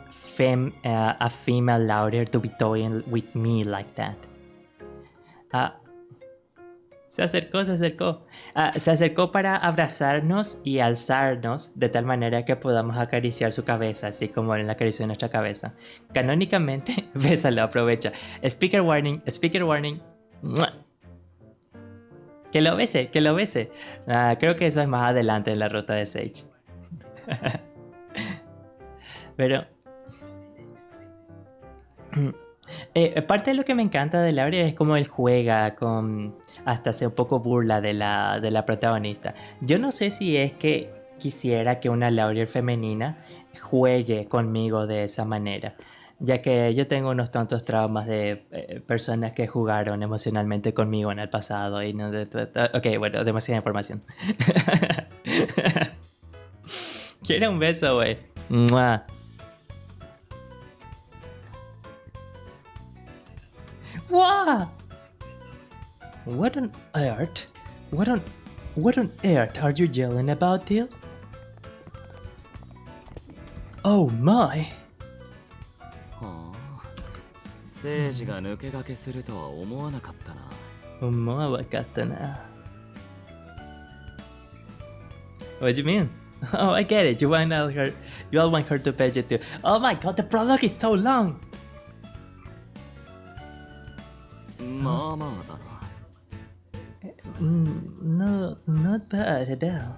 [SPEAKER 1] a female Laurier to be toying with me like that. Se acercó. Se acercó para abrazarnos y alzarnos de tal manera que podamos acariciar su cabeza, así como él acarició nuestra cabeza. Canónicamente, bésalo, aprovecha. Speaker warning. ¡Mua! Que lo bese. Creo que eso es más adelante en la ruta de Sage. Pero... parte de lo que me encanta de Laurier es cómo él juega con... Hasta hace un poco burla de la protagonista. Yo no sé si es que quisiera que una Laurier femenina juegue conmigo de esa manera, ya que yo tengo unos tontos traumas de personas que jugaron emocionalmente conmigo en el pasado y no ok, bueno, demasiada información. Quiero un beso, güey. What? What on earth? What on earth are you yelling about, Till? Oh my!
[SPEAKER 4] はあ聖司が抜け駆けするとは思わなかったな。
[SPEAKER 1] 思わわかったな。What do you mean? Oh, I get it. You all want her to pay you too. Oh my god, the prologue is so long!
[SPEAKER 4] まあまあだな。
[SPEAKER 1] No, not bad at all.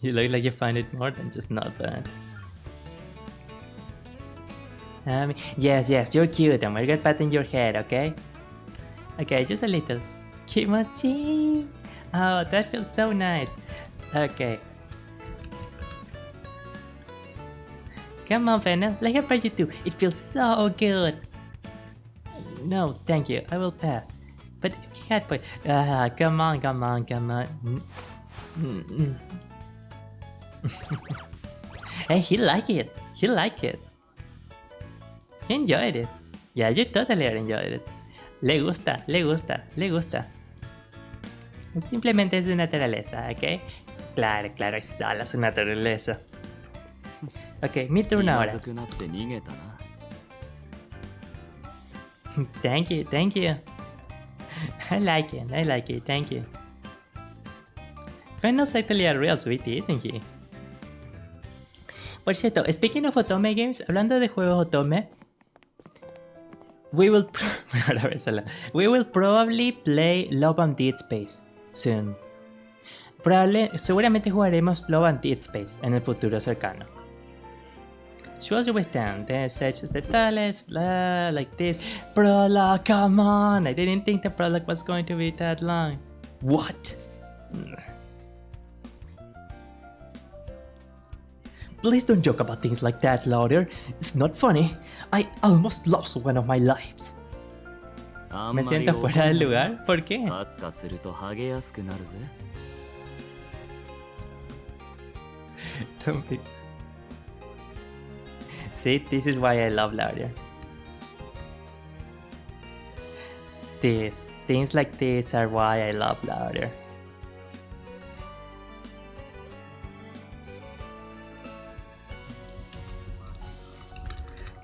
[SPEAKER 1] You look like you find it more than just not bad. Yes, you're cute and we're gonna pat in your head, okay? Okay, just a little. Kimochi! Oh, that feels so nice. Okay. Come on, Fennel, let her pat you too. It feels so good. No, thank you. I will pass. But catboy, come on. Hey, he liked it. He enjoyed it. Yeah, you totally enjoyed it. Le gusta. Simplemente es su naturaleza, ¿ok? Claro, es solo su naturaleza. Ok, mi turno ahora.
[SPEAKER 4] 気まずくなって逃げたな。
[SPEAKER 1] Thank you. I like it, thank you. Fennel's actually a real sweetie, isn't he? Por cierto, speaking of Otome games, hablando de juegos Otome, we will probably play Love and Dead Space soon. Seguramente jugaremos Love and Dead Space en el futuro cercano. Show us your stand, such the tales, like this. Prologue, come on! I didn't think the prologue was going to be that long. What? Please don't joke about things like that, Laurier. It's not funny. I almost lost one of my lives.
[SPEAKER 4] あん
[SPEAKER 1] Me
[SPEAKER 4] まり
[SPEAKER 1] siento fuera del lugar. ¿Por qué?
[SPEAKER 4] 悪化するとハゲやすくなるぜ。
[SPEAKER 1] Don't be... See, this is why I love Laurier. Things like this are why I love Laurier.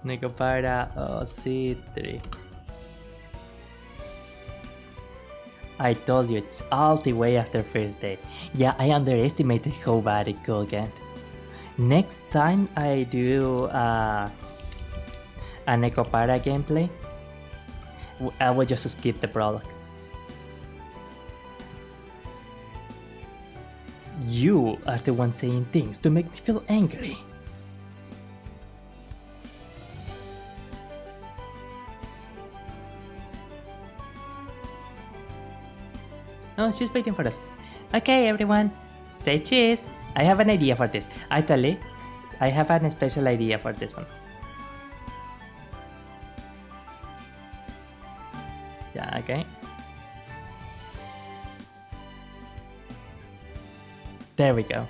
[SPEAKER 1] Nekopara C3. I told you it's all the way after first date. Yeah, I underestimated how bad it could get. Next time I do a Nekopara gameplay, I will just skip the prologue. You are the one saying things to make me feel angry. Oh, she's waiting for us. Okay, everyone, say cheese. I have an idea for this. Actually, I have a special idea for this one. Yeah, okay. There we go.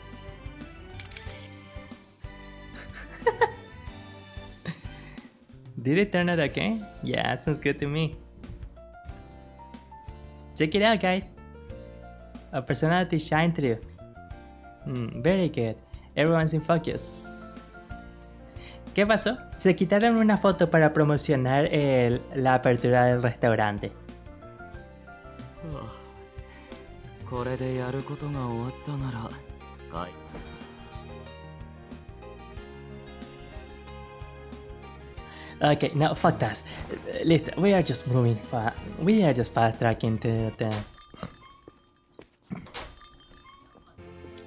[SPEAKER 1] Did it turn out okay? Yeah, it sounds good to me. Check it out, guys. Our personality shine through. Very good. Everyone's in focus. ¿Qué pasó? Se quitaron una foto para promocionar la apertura del restaurante.
[SPEAKER 4] これでやることが終わったなら、はい。
[SPEAKER 1] Okay, now fuck that. Listen, we are just moving fast. We are just fast tracking to the...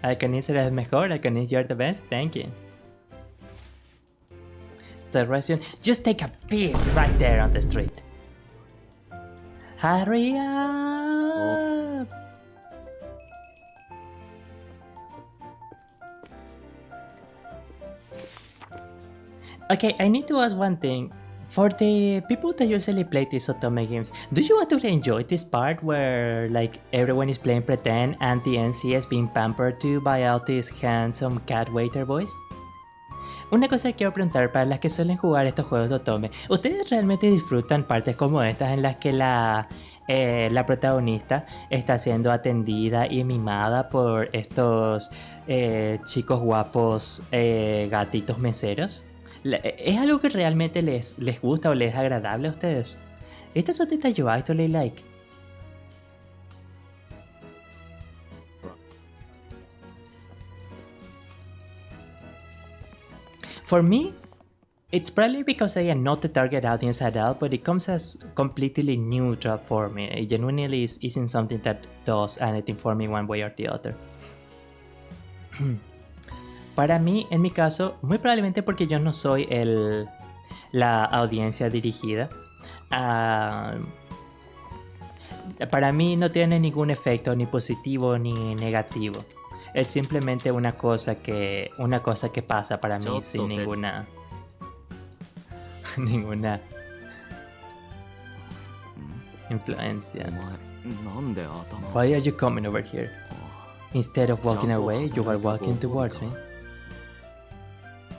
[SPEAKER 1] Halconiis eres mejor. Halconiis, you're the best. Thank you. The restaurant. Just take a piece right there on the street. Hurry up! Okay, I need to ask one thing. For the people that usually play these Otome games, do you actually enjoy this part where like everyone is playing pretend and the NC is being pampered to by all these handsome cat waiter boys? Una cosa que quiero preguntar para las que suelen jugar estos juegos de Otome, ¿ustedes realmente disfrutan partes como estas en las que la protagonista está siendo atendida y mimada por estos chicos guapos gatitos meseros? ¿Es algo que realmente les gusta o les es agradable a ustedes? Esta es otra yo actually like. For me, it's probably because I am not the target audience at all, but it comes as completely new job for me. It genuinely isn't something that does anything for me one way or the other. Para mí, en mi caso, muy probablemente porque yo no soy la audiencia dirigida. Para mí no tiene ningún efecto ni positivo ni negativo. Es simplemente una cosa que pasa para mí sin ninguna influencia. Why are you coming over here? Instead of walking away, you are walking towards me.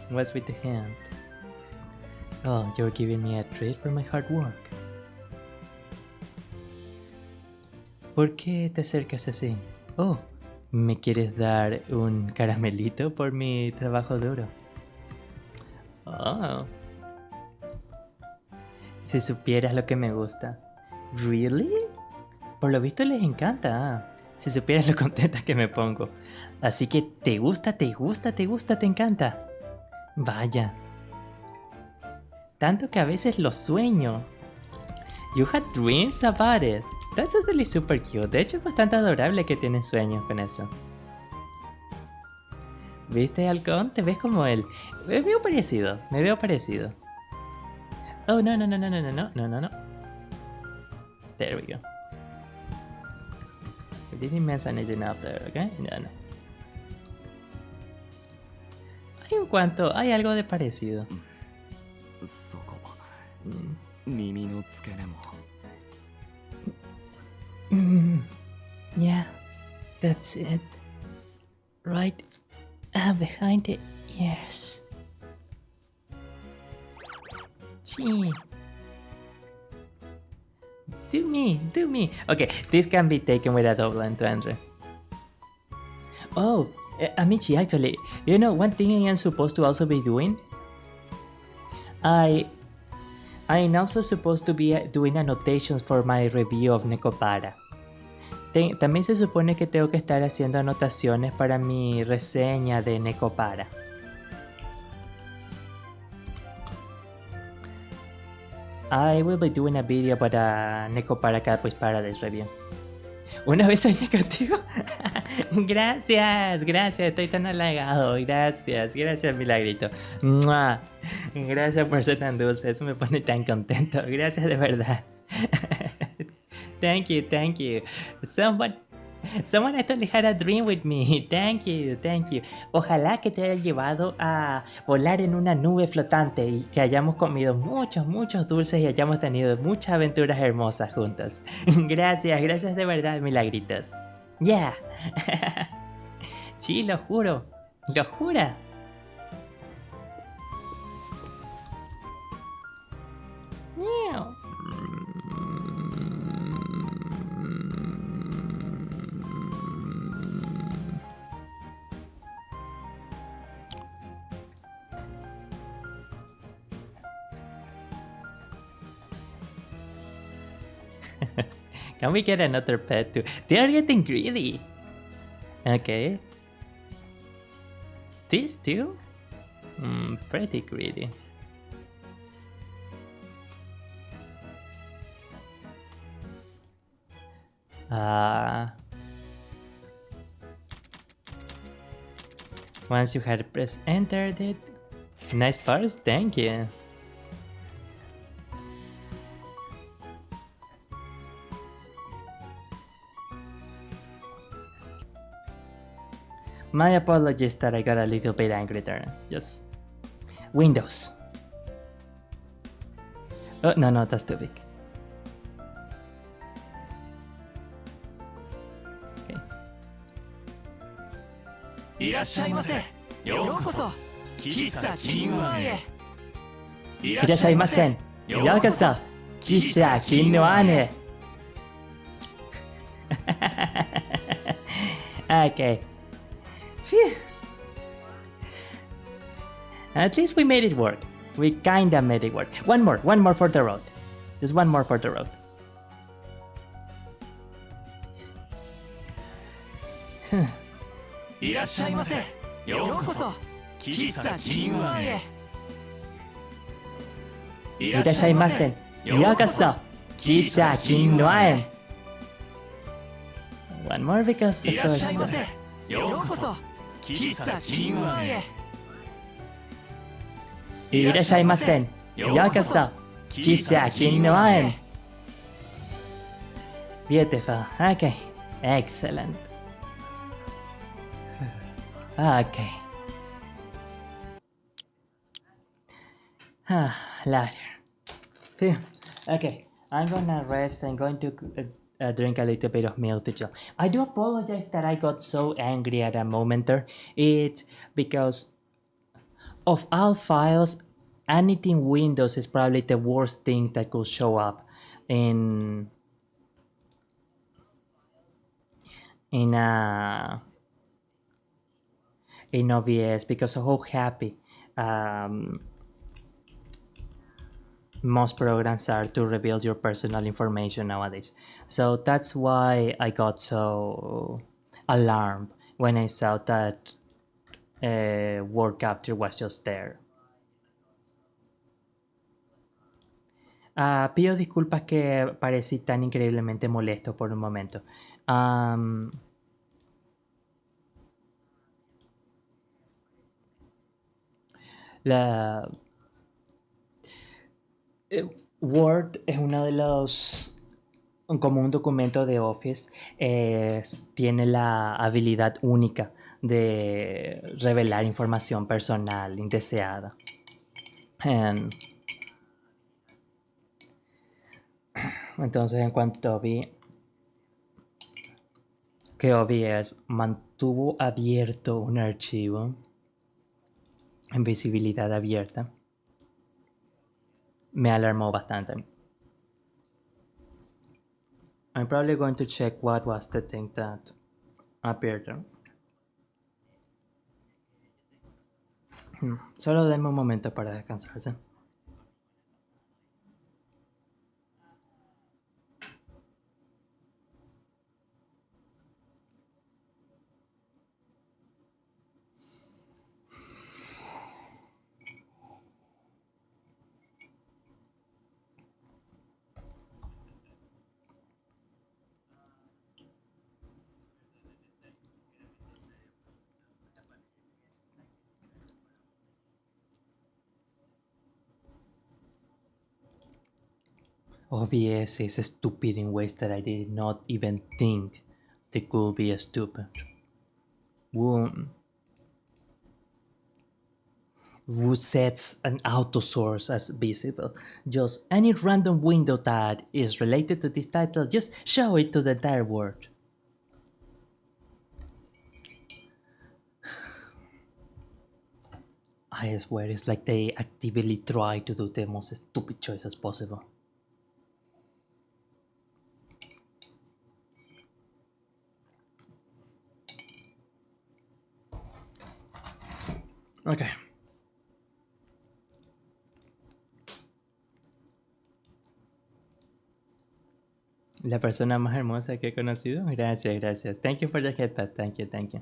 [SPEAKER 1] What's with the hand? Oh, you're giving me a treat for my hard work. ¿Por qué te acercas así? Oh, ¿me quieres dar un caramelito por mi trabajo duro? Oh. Si supieras lo que me gusta. ¿Really? Por lo visto les encanta. Si supieras lo contenta que me pongo. Así que te gusta, te encanta. Vaya. Tanto que a veces lo sueño. You had dreams about it. That's actually super cute. De hecho es bastante adorable que tienes sueños con eso. ¿Viste, Halcón? Te ves como él. Me veo parecido. Oh, no. There we go. We didn't mess anything up there, okay? No. Hay algo de parecido. Yeah, that's it. Right behind the ears. Gee. Do me. Okay, this can be taken with a double entendre. Oh, Amici, actually, you know one thing I am supposed to also be doing? I am also supposed to be doing annotations for my review of Nekopara. También se supone que tengo que estar haciendo anotaciones para mi reseña de Nekopara. I will be doing a video para Nekopara Catboys Paradise review. ¿Una vez soñé contigo? Gracias, estoy tan halagado. Gracias, Milagrito. ¡Mua! Gracias por ser tan dulce, eso me pone tan contento. Gracias de verdad. Thank you. Someone actually had a dream with me. Thank you. Ojalá que te haya llevado a volar en una nube flotante y que hayamos comido muchos dulces y hayamos tenido muchas aventuras hermosas juntos. Gracias de verdad, Milagritos. Yeah. Sí, lo juro. ¿Lo jura? Miau. Can we get another pet too? They are getting greedy. Okay. These two? Pretty greedy. Once you had pressed enter, it. Nice parts, thank you. My apologies that I got a little bit angry there. Just Windows. Oh, no, that's too big. Okay.
[SPEAKER 2] いらっしゃいませ。ようこそ。
[SPEAKER 3] 喫茶金湾へ。
[SPEAKER 1] いらっしゃいませ。ようこそ喫茶金湾へ。Okay. Phew. At least we made it work. We kinda made it work. One more for the road. Just one more for the road.
[SPEAKER 3] いらっしゃいませ。ようこそ喫茶金湾へ。い
[SPEAKER 1] いらっしゃいませ。ようこそ喫茶金湾へ。One more because of
[SPEAKER 3] いらっしゃいま
[SPEAKER 1] course.
[SPEAKER 3] せ。ようこそ喫茶金湾へ。
[SPEAKER 1] いらっしゃいませ。ようこそ喫茶金湾へ。Beautiful. Okay. Excellent. Okay. Laurier. Phew. Okay. I'm gonna rest. I'm going to drink a little bit of milk to chill. I do apologize that I got so angry at a moment there. It's because of all files, anything Windows is probably the worst thing that could show up in in OBS because of how happy most programs are to reveal your personal information nowadays. So that's why I got so alarmed when I saw that word capture was just there. Pido disculpas que parecí tan increíblemente molesto por un momento. Word es uno de los, como un documento de Office, tiene la habilidad única de revelar información personal indeseada. Entonces, en cuanto vi que OBS mantuvo abierto un archivo en visibilidad abierta, me alarmó bastante. I'm probably going to check what was the thing that appeared there. Solo denme un momento para descansarse. OBS is stupid in ways that I did not even think they could be stupid. Who sets an auto source as visible? Just any random window that is related to this title, just show it to the entire world. I swear it's like they actively try to do the most stupid choices possible. Okay. La persona más hermosa que he conocido. Gracias, gracias. Thank you for the headpad. Thank you, thank you.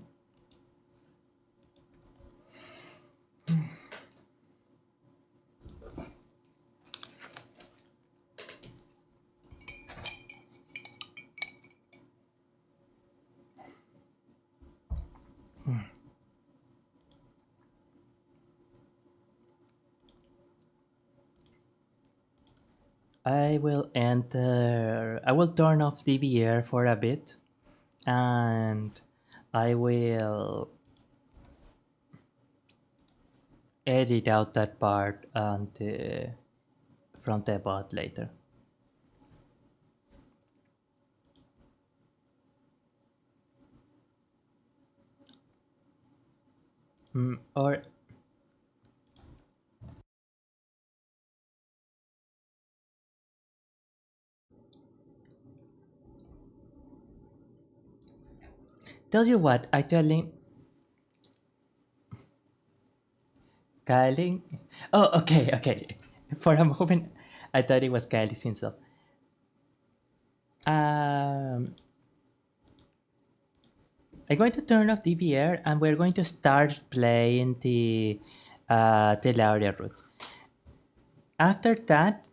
[SPEAKER 1] I will turn off DVR for a bit, and I will edit out that part on from the bot later. Or Tell you what, actually, Kylie. Oh, okay. For a moment, I thought it was Kylie himself. I'm going to turn off the VR and we're going to start playing the Laurier route. After that,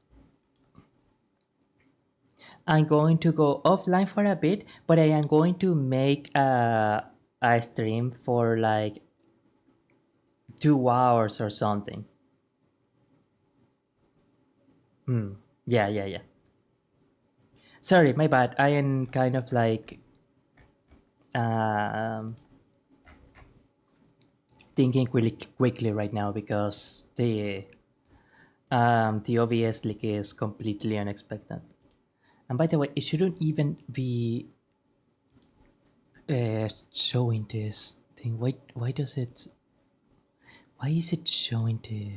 [SPEAKER 1] I'm going to go offline for a bit, but I am going to make a stream for like 2 hours or something. Yeah. Sorry, my bad. I am kind of like thinking quickly right now because the OBS leak is completely unexpected. And by the way, it shouldn't even be showing this thing. Why does it? Why is it showing the?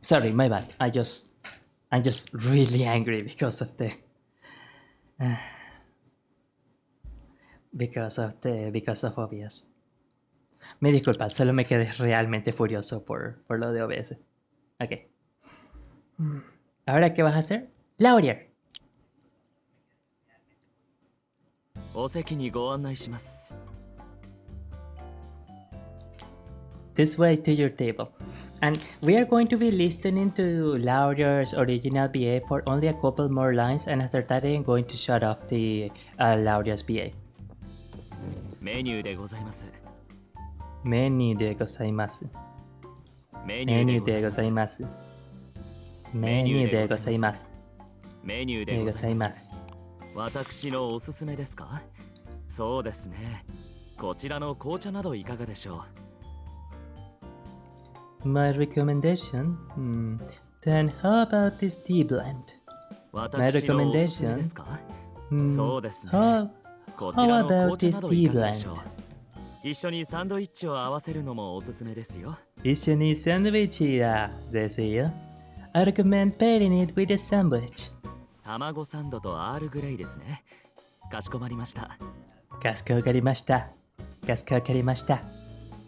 [SPEAKER 1] Sorry, my bad. I'm just really angry because of the. Because of OBS. Me disculpa, solo me quedé realmente furioso por lo de OBS. Ok. ¿Ahora qué vas a hacer? Laurier.
[SPEAKER 4] お席にご案内します。
[SPEAKER 1] This way to your table. And we are going to be listening to Laurier's original BA for only a couple more lines, and after that I am going to shut off the Laurier's BA.
[SPEAKER 4] メニューでございます。
[SPEAKER 1] メニューでございます。
[SPEAKER 4] メ
[SPEAKER 1] メニューでございます。メニューでございます。
[SPEAKER 4] メニューでございます。私のおすすめですか？そうですね。こちらの紅茶などいかがでしょう？
[SPEAKER 1] My recommendation? Then how about this tea blend? My recommendation?
[SPEAKER 4] そうですね。こち
[SPEAKER 1] How
[SPEAKER 4] らの
[SPEAKER 1] about
[SPEAKER 4] 紅茶
[SPEAKER 1] this
[SPEAKER 4] など
[SPEAKER 1] tea
[SPEAKER 4] いかがでしょう？
[SPEAKER 1] blend?
[SPEAKER 4] 一緒にサンドイッチを合わせるのもおすすめですよ。
[SPEAKER 1] 一緒にサンドイッチだですよ。I recommend pairing it with a sandwich.
[SPEAKER 4] 卵サンドとアールグレイですね。かしこまりました。
[SPEAKER 1] かしこまりました。かしこまりました。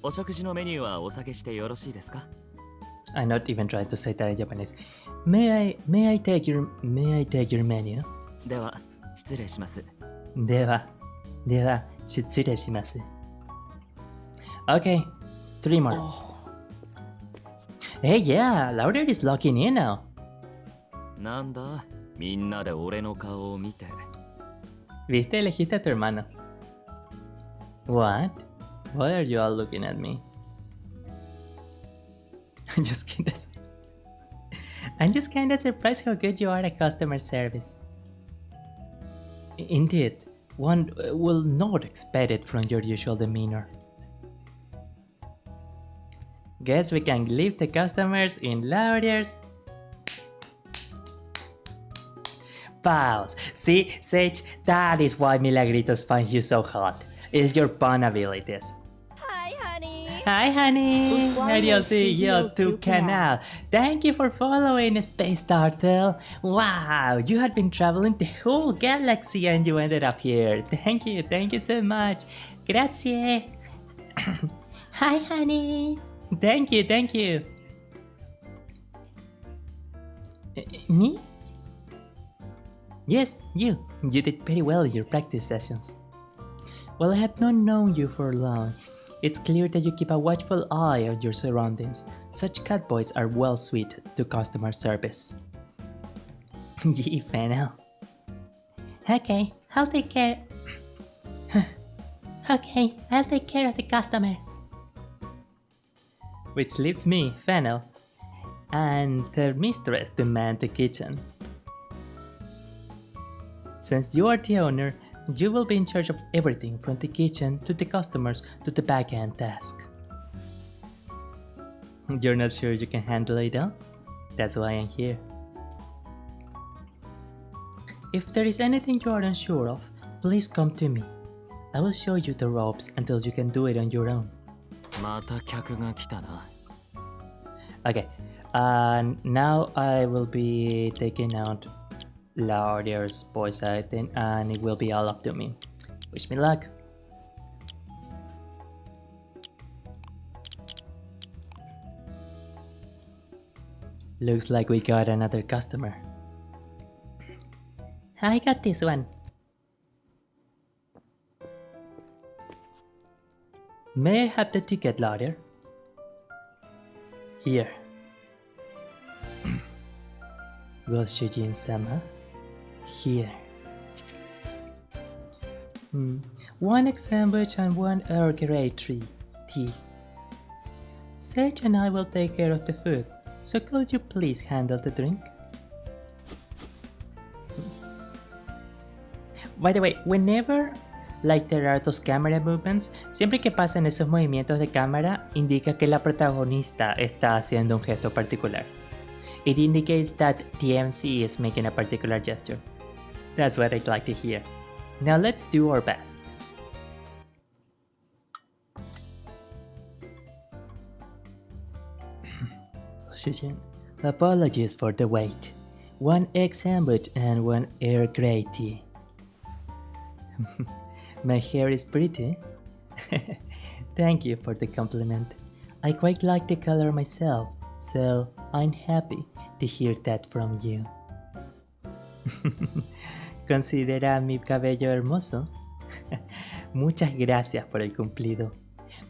[SPEAKER 4] お食事のメニューはお下げしてよろしいですか？
[SPEAKER 1] I'm not even trying to say that in Japanese. May I take your menu?
[SPEAKER 4] では失礼します。
[SPEAKER 1] では失礼します。Okay, 3 more. Hey, yeah, Laurier is locking in now.
[SPEAKER 4] なんだ、みんなで俺の顔を見て。
[SPEAKER 1] Viste, elegiste a tu hermano. What? Why are you all looking at me? I'm just kinda surprised how good you are at customer service. Indeed, one will not expect it from your usual demeanor. Guess we can leave the customers in Laurier's. Pals. See, Sage, that is why Milagritos finds you so hot. It's your pun abilities.
[SPEAKER 6] Hi, honey.
[SPEAKER 1] Hi, honey. Adiós,
[SPEAKER 6] see
[SPEAKER 1] yo,
[SPEAKER 6] you
[SPEAKER 1] tu
[SPEAKER 6] to
[SPEAKER 1] canal. Thank you for following Space Turtle. Wow, you had been traveling the whole galaxy and you ended up here. Thank you so much. Grazie. Hi, honey. Thank you. Me? Yes, you. You did very well in your practice sessions. While I have not known you for long, it's clear that you keep a watchful eye on your surroundings. Such catboys are well suited to customer service. Gee, Fennel. Okay, I'll take care of the customers. Which leaves me, Fennel, and their mistress to man the kitchen. Since you are the owner, you will be in charge of everything from the kitchen to the customers to the back-end task. You're not sure you can handle it all? That's why I'm here. If there is anything you are unsure of, please come to me. I will show you the ropes until you can do it on your own.
[SPEAKER 4] また客が来たな。
[SPEAKER 1] Okay, now I will be taking out Laurier's voice, I think, and it will be all up to me. Wish me luck. Looks like we got another customer. I got this one. May I have the ticket, Laurier? Here. Well, Shujin-sama. Here. One egg sandwich and one Earl Grey tea. Sage and I will take care of the food, so could you please handle the drink? By the way, whenever there are those camera movements, siempre que pasan esos movimientos de cámara, indica que la protagonista está haciendo un gesto particular. It indicates that the MC is making a particular gesture. That's what I'd like to hear. Now let's do our best. Shujin, apologies for the wait. One egg sandwich and one Earl Grey tea. My hair is pretty. Thank you for the compliment. I quite like the color myself, so I'm happy to hear that from you. ¿Considera mi cabello hermoso? Muchas gracias por el cumplido.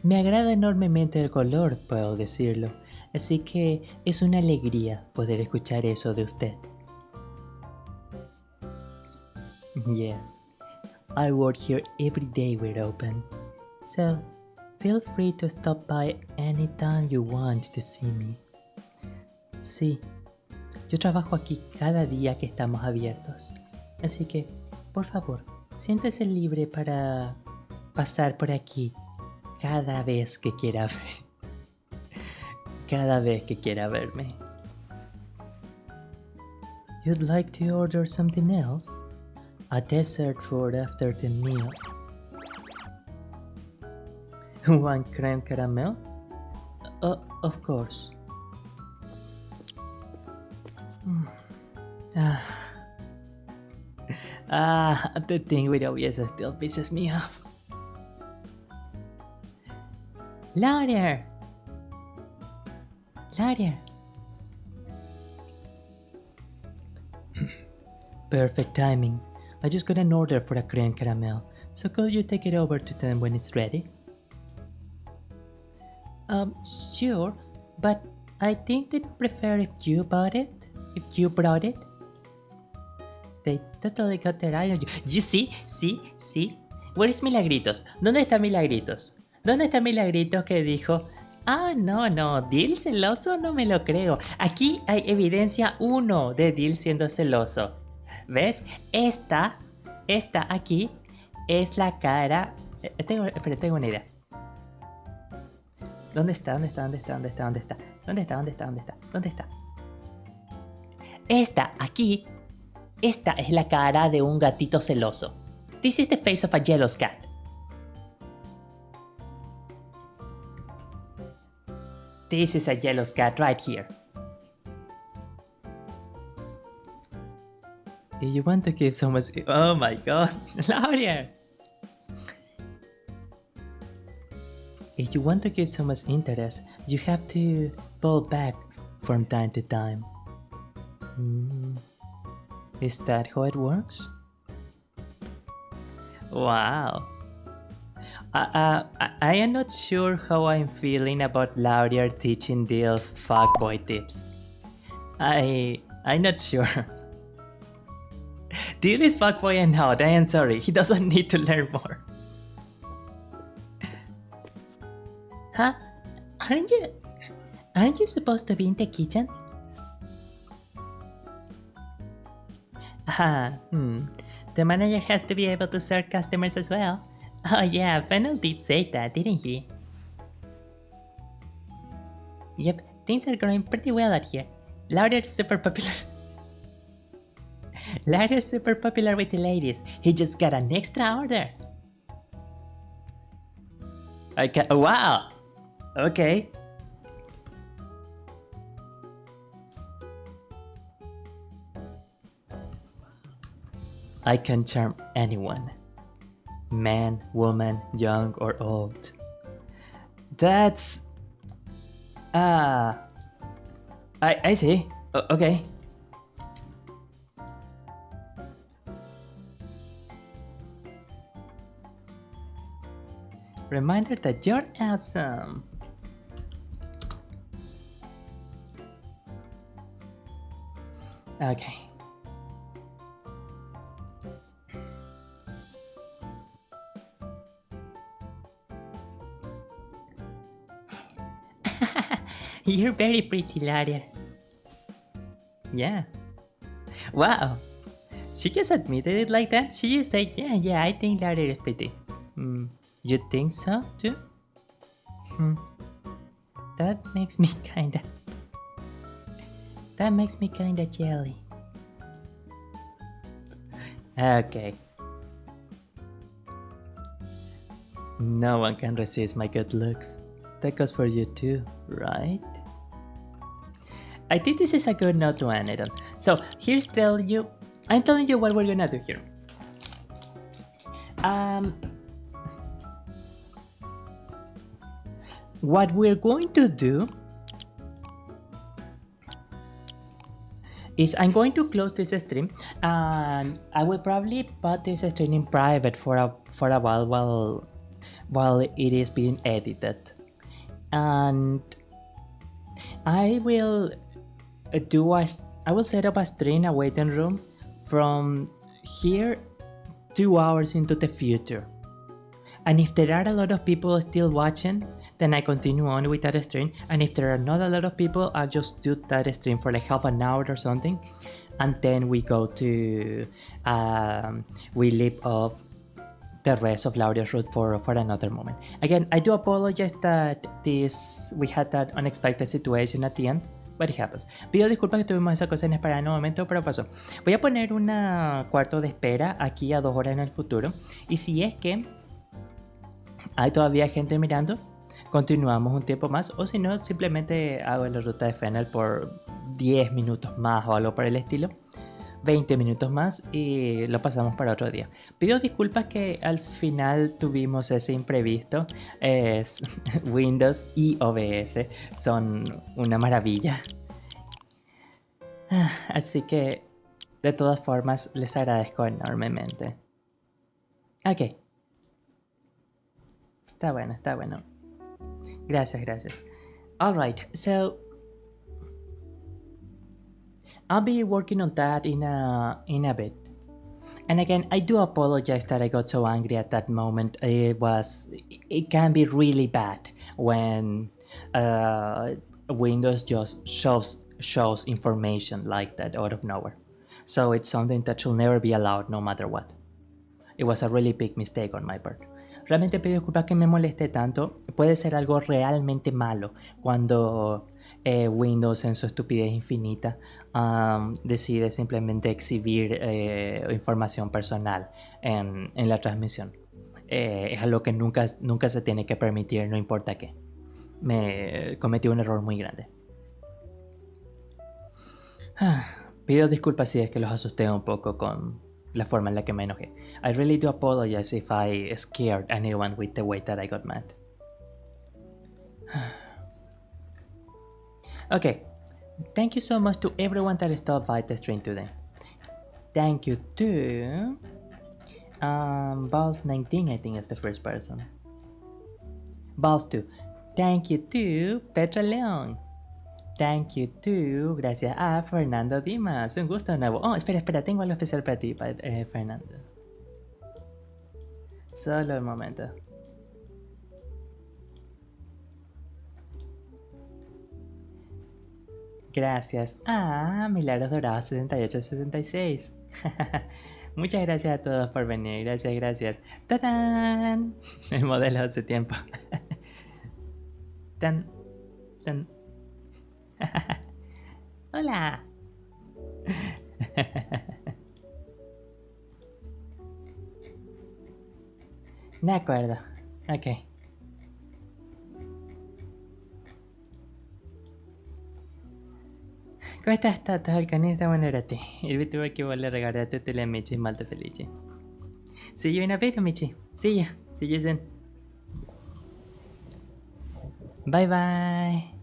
[SPEAKER 1] Me agrada enormemente el color, puedo decirlo, así que es una alegría poder escuchar eso de usted. Yes, I work here every day we're open, so feel free to stop by anytime you want to see me. Sí, yo trabajo aquí cada día que estamos abiertos, así que, por favor, siéntese libre para pasar por aquí cada vez que quiera verme. You'd like to order something else? A dessert for after the meal? One creme caramel? Of course. The thing with OBS still pisses me off. Laurier! Perfect timing. I just got an order for a creme caramel, so could you take it over to them when it's ready? Sure, but I think they'd prefer if you brought it. They totally got their eye on you. You see? Where is Milagritos? ¿Dónde está Milagritos? ¿Dónde está Milagritos que dijo, no, Dil celoso no me lo creo? Aquí hay evidencia 1 de Dil siendo celoso. ¿Ves? Esta aquí es la cara... Tengo una idea. ¿Dónde está? Esta aquí. Esta es la cara de un gatito celoso. This is the face of a jealous cat. This is a jealous cat right here. If you want to give someone... Oh my god, Laurier! If you want to give someone's interest, you have to pull back from time to time. Is that how it works? Wow. I am not sure how I'm feeling about Laurier teaching Dil fuckboy tips. I'm not sure. Dil is fuckboy and out, I am sorry, he doesn't need to learn more. Huh? Aren't you supposed to be in the kitchen? The manager has to be able to serve customers as well. Oh yeah, Fennel did say that, didn't he? Yep, things are going pretty well out here. Laurier's super popular. Laurier's super popular with the ladies. He just got an extra order. Wow! Okay. I can charm anyone. Man, woman, young or old. That's... I see. Okay. Reminder that you're awesome. Okay. You're very pretty, Laurier. Yeah. Wow. She just admitted it like that? She just said, yeah, I think Laurier is pretty. You think so, too? That makes me kinda... That makes me kinda jelly. Okay. No one can resist my good looks. That goes for you too, right? I think this is a good note to end it on. So I'm telling you what we're gonna do here. What we're going to do is I'm going to close this stream, and I will probably put this stream in private for a while it is being edited, and I will set up a stream, a waiting room from here 2 hours into the future. And if there are a lot of people still watching, then I continue on with that stream. And if there are not a lot of people, I'll just do that stream for like half an hour or something. And then we go to, we leave off the rest of Laurier's route for another moment. Again, I do apologize that we had that unexpected situation at the end. But it happens. Pido disculpas que tuvimos esa cosa inesperada en un momento, pero pasó. Voy a poner una cuarto de espera aquí a 2 horas en el futuro. Y si es que hay todavía gente mirando, continuamos un tiempo más. O si no, simplemente hago la ruta de Fennel por 10 minutos más o algo por el estilo. 20 minutos más y lo pasamos para otro día. Pido disculpas que al final tuvimos ese imprevisto. Windows y OBS son una maravilla. Así que de todas formas les agradezco enormemente. Ok. Está bueno. Gracias. Alright, so I'll be working on that in a bit. And again, I do apologize that I got so angry at that moment. It can be really bad when Windows just shows information like that out of nowhere. So it's something that should never be allowed no matter what. It was a really big mistake on my part. Realmente pido disculpas que me moleste tanto. Puede ser algo realmente malo cuando Windows en su estupidez infinita decide simplemente exhibir información personal en la transmisión. Es algo que nunca se tiene que permitir, no importa qué. Me cometí un error muy grande. Pido disculpas si es que los asusté un poco con la forma en la que me enojé. I really do apologize if I scared anyone with the way that I got mad. Okay, thank you so much to everyone that stopped by the stream today. Thank you to Balls19, I think is the first person. Balls2, thank you to Petra León. Thank you to, gracias a Fernando Dimas, un gusto nuevo. Oh, espera, tengo algo especial para ti, Fernando. Solo un momento. Gracias a Milagros Dorados 6866. Muchas gracias a todos por venir. Gracias. ¡Tatán! El modelo hace tiempo. Tan. Hola. De acuerdo. Ok. Questa è stata Halconiis da Buonarroti, il Vtuber che vuole regalare a tutti gli amici molto felici. See you in a bit, amici. See ya. See you soon. Bye bye.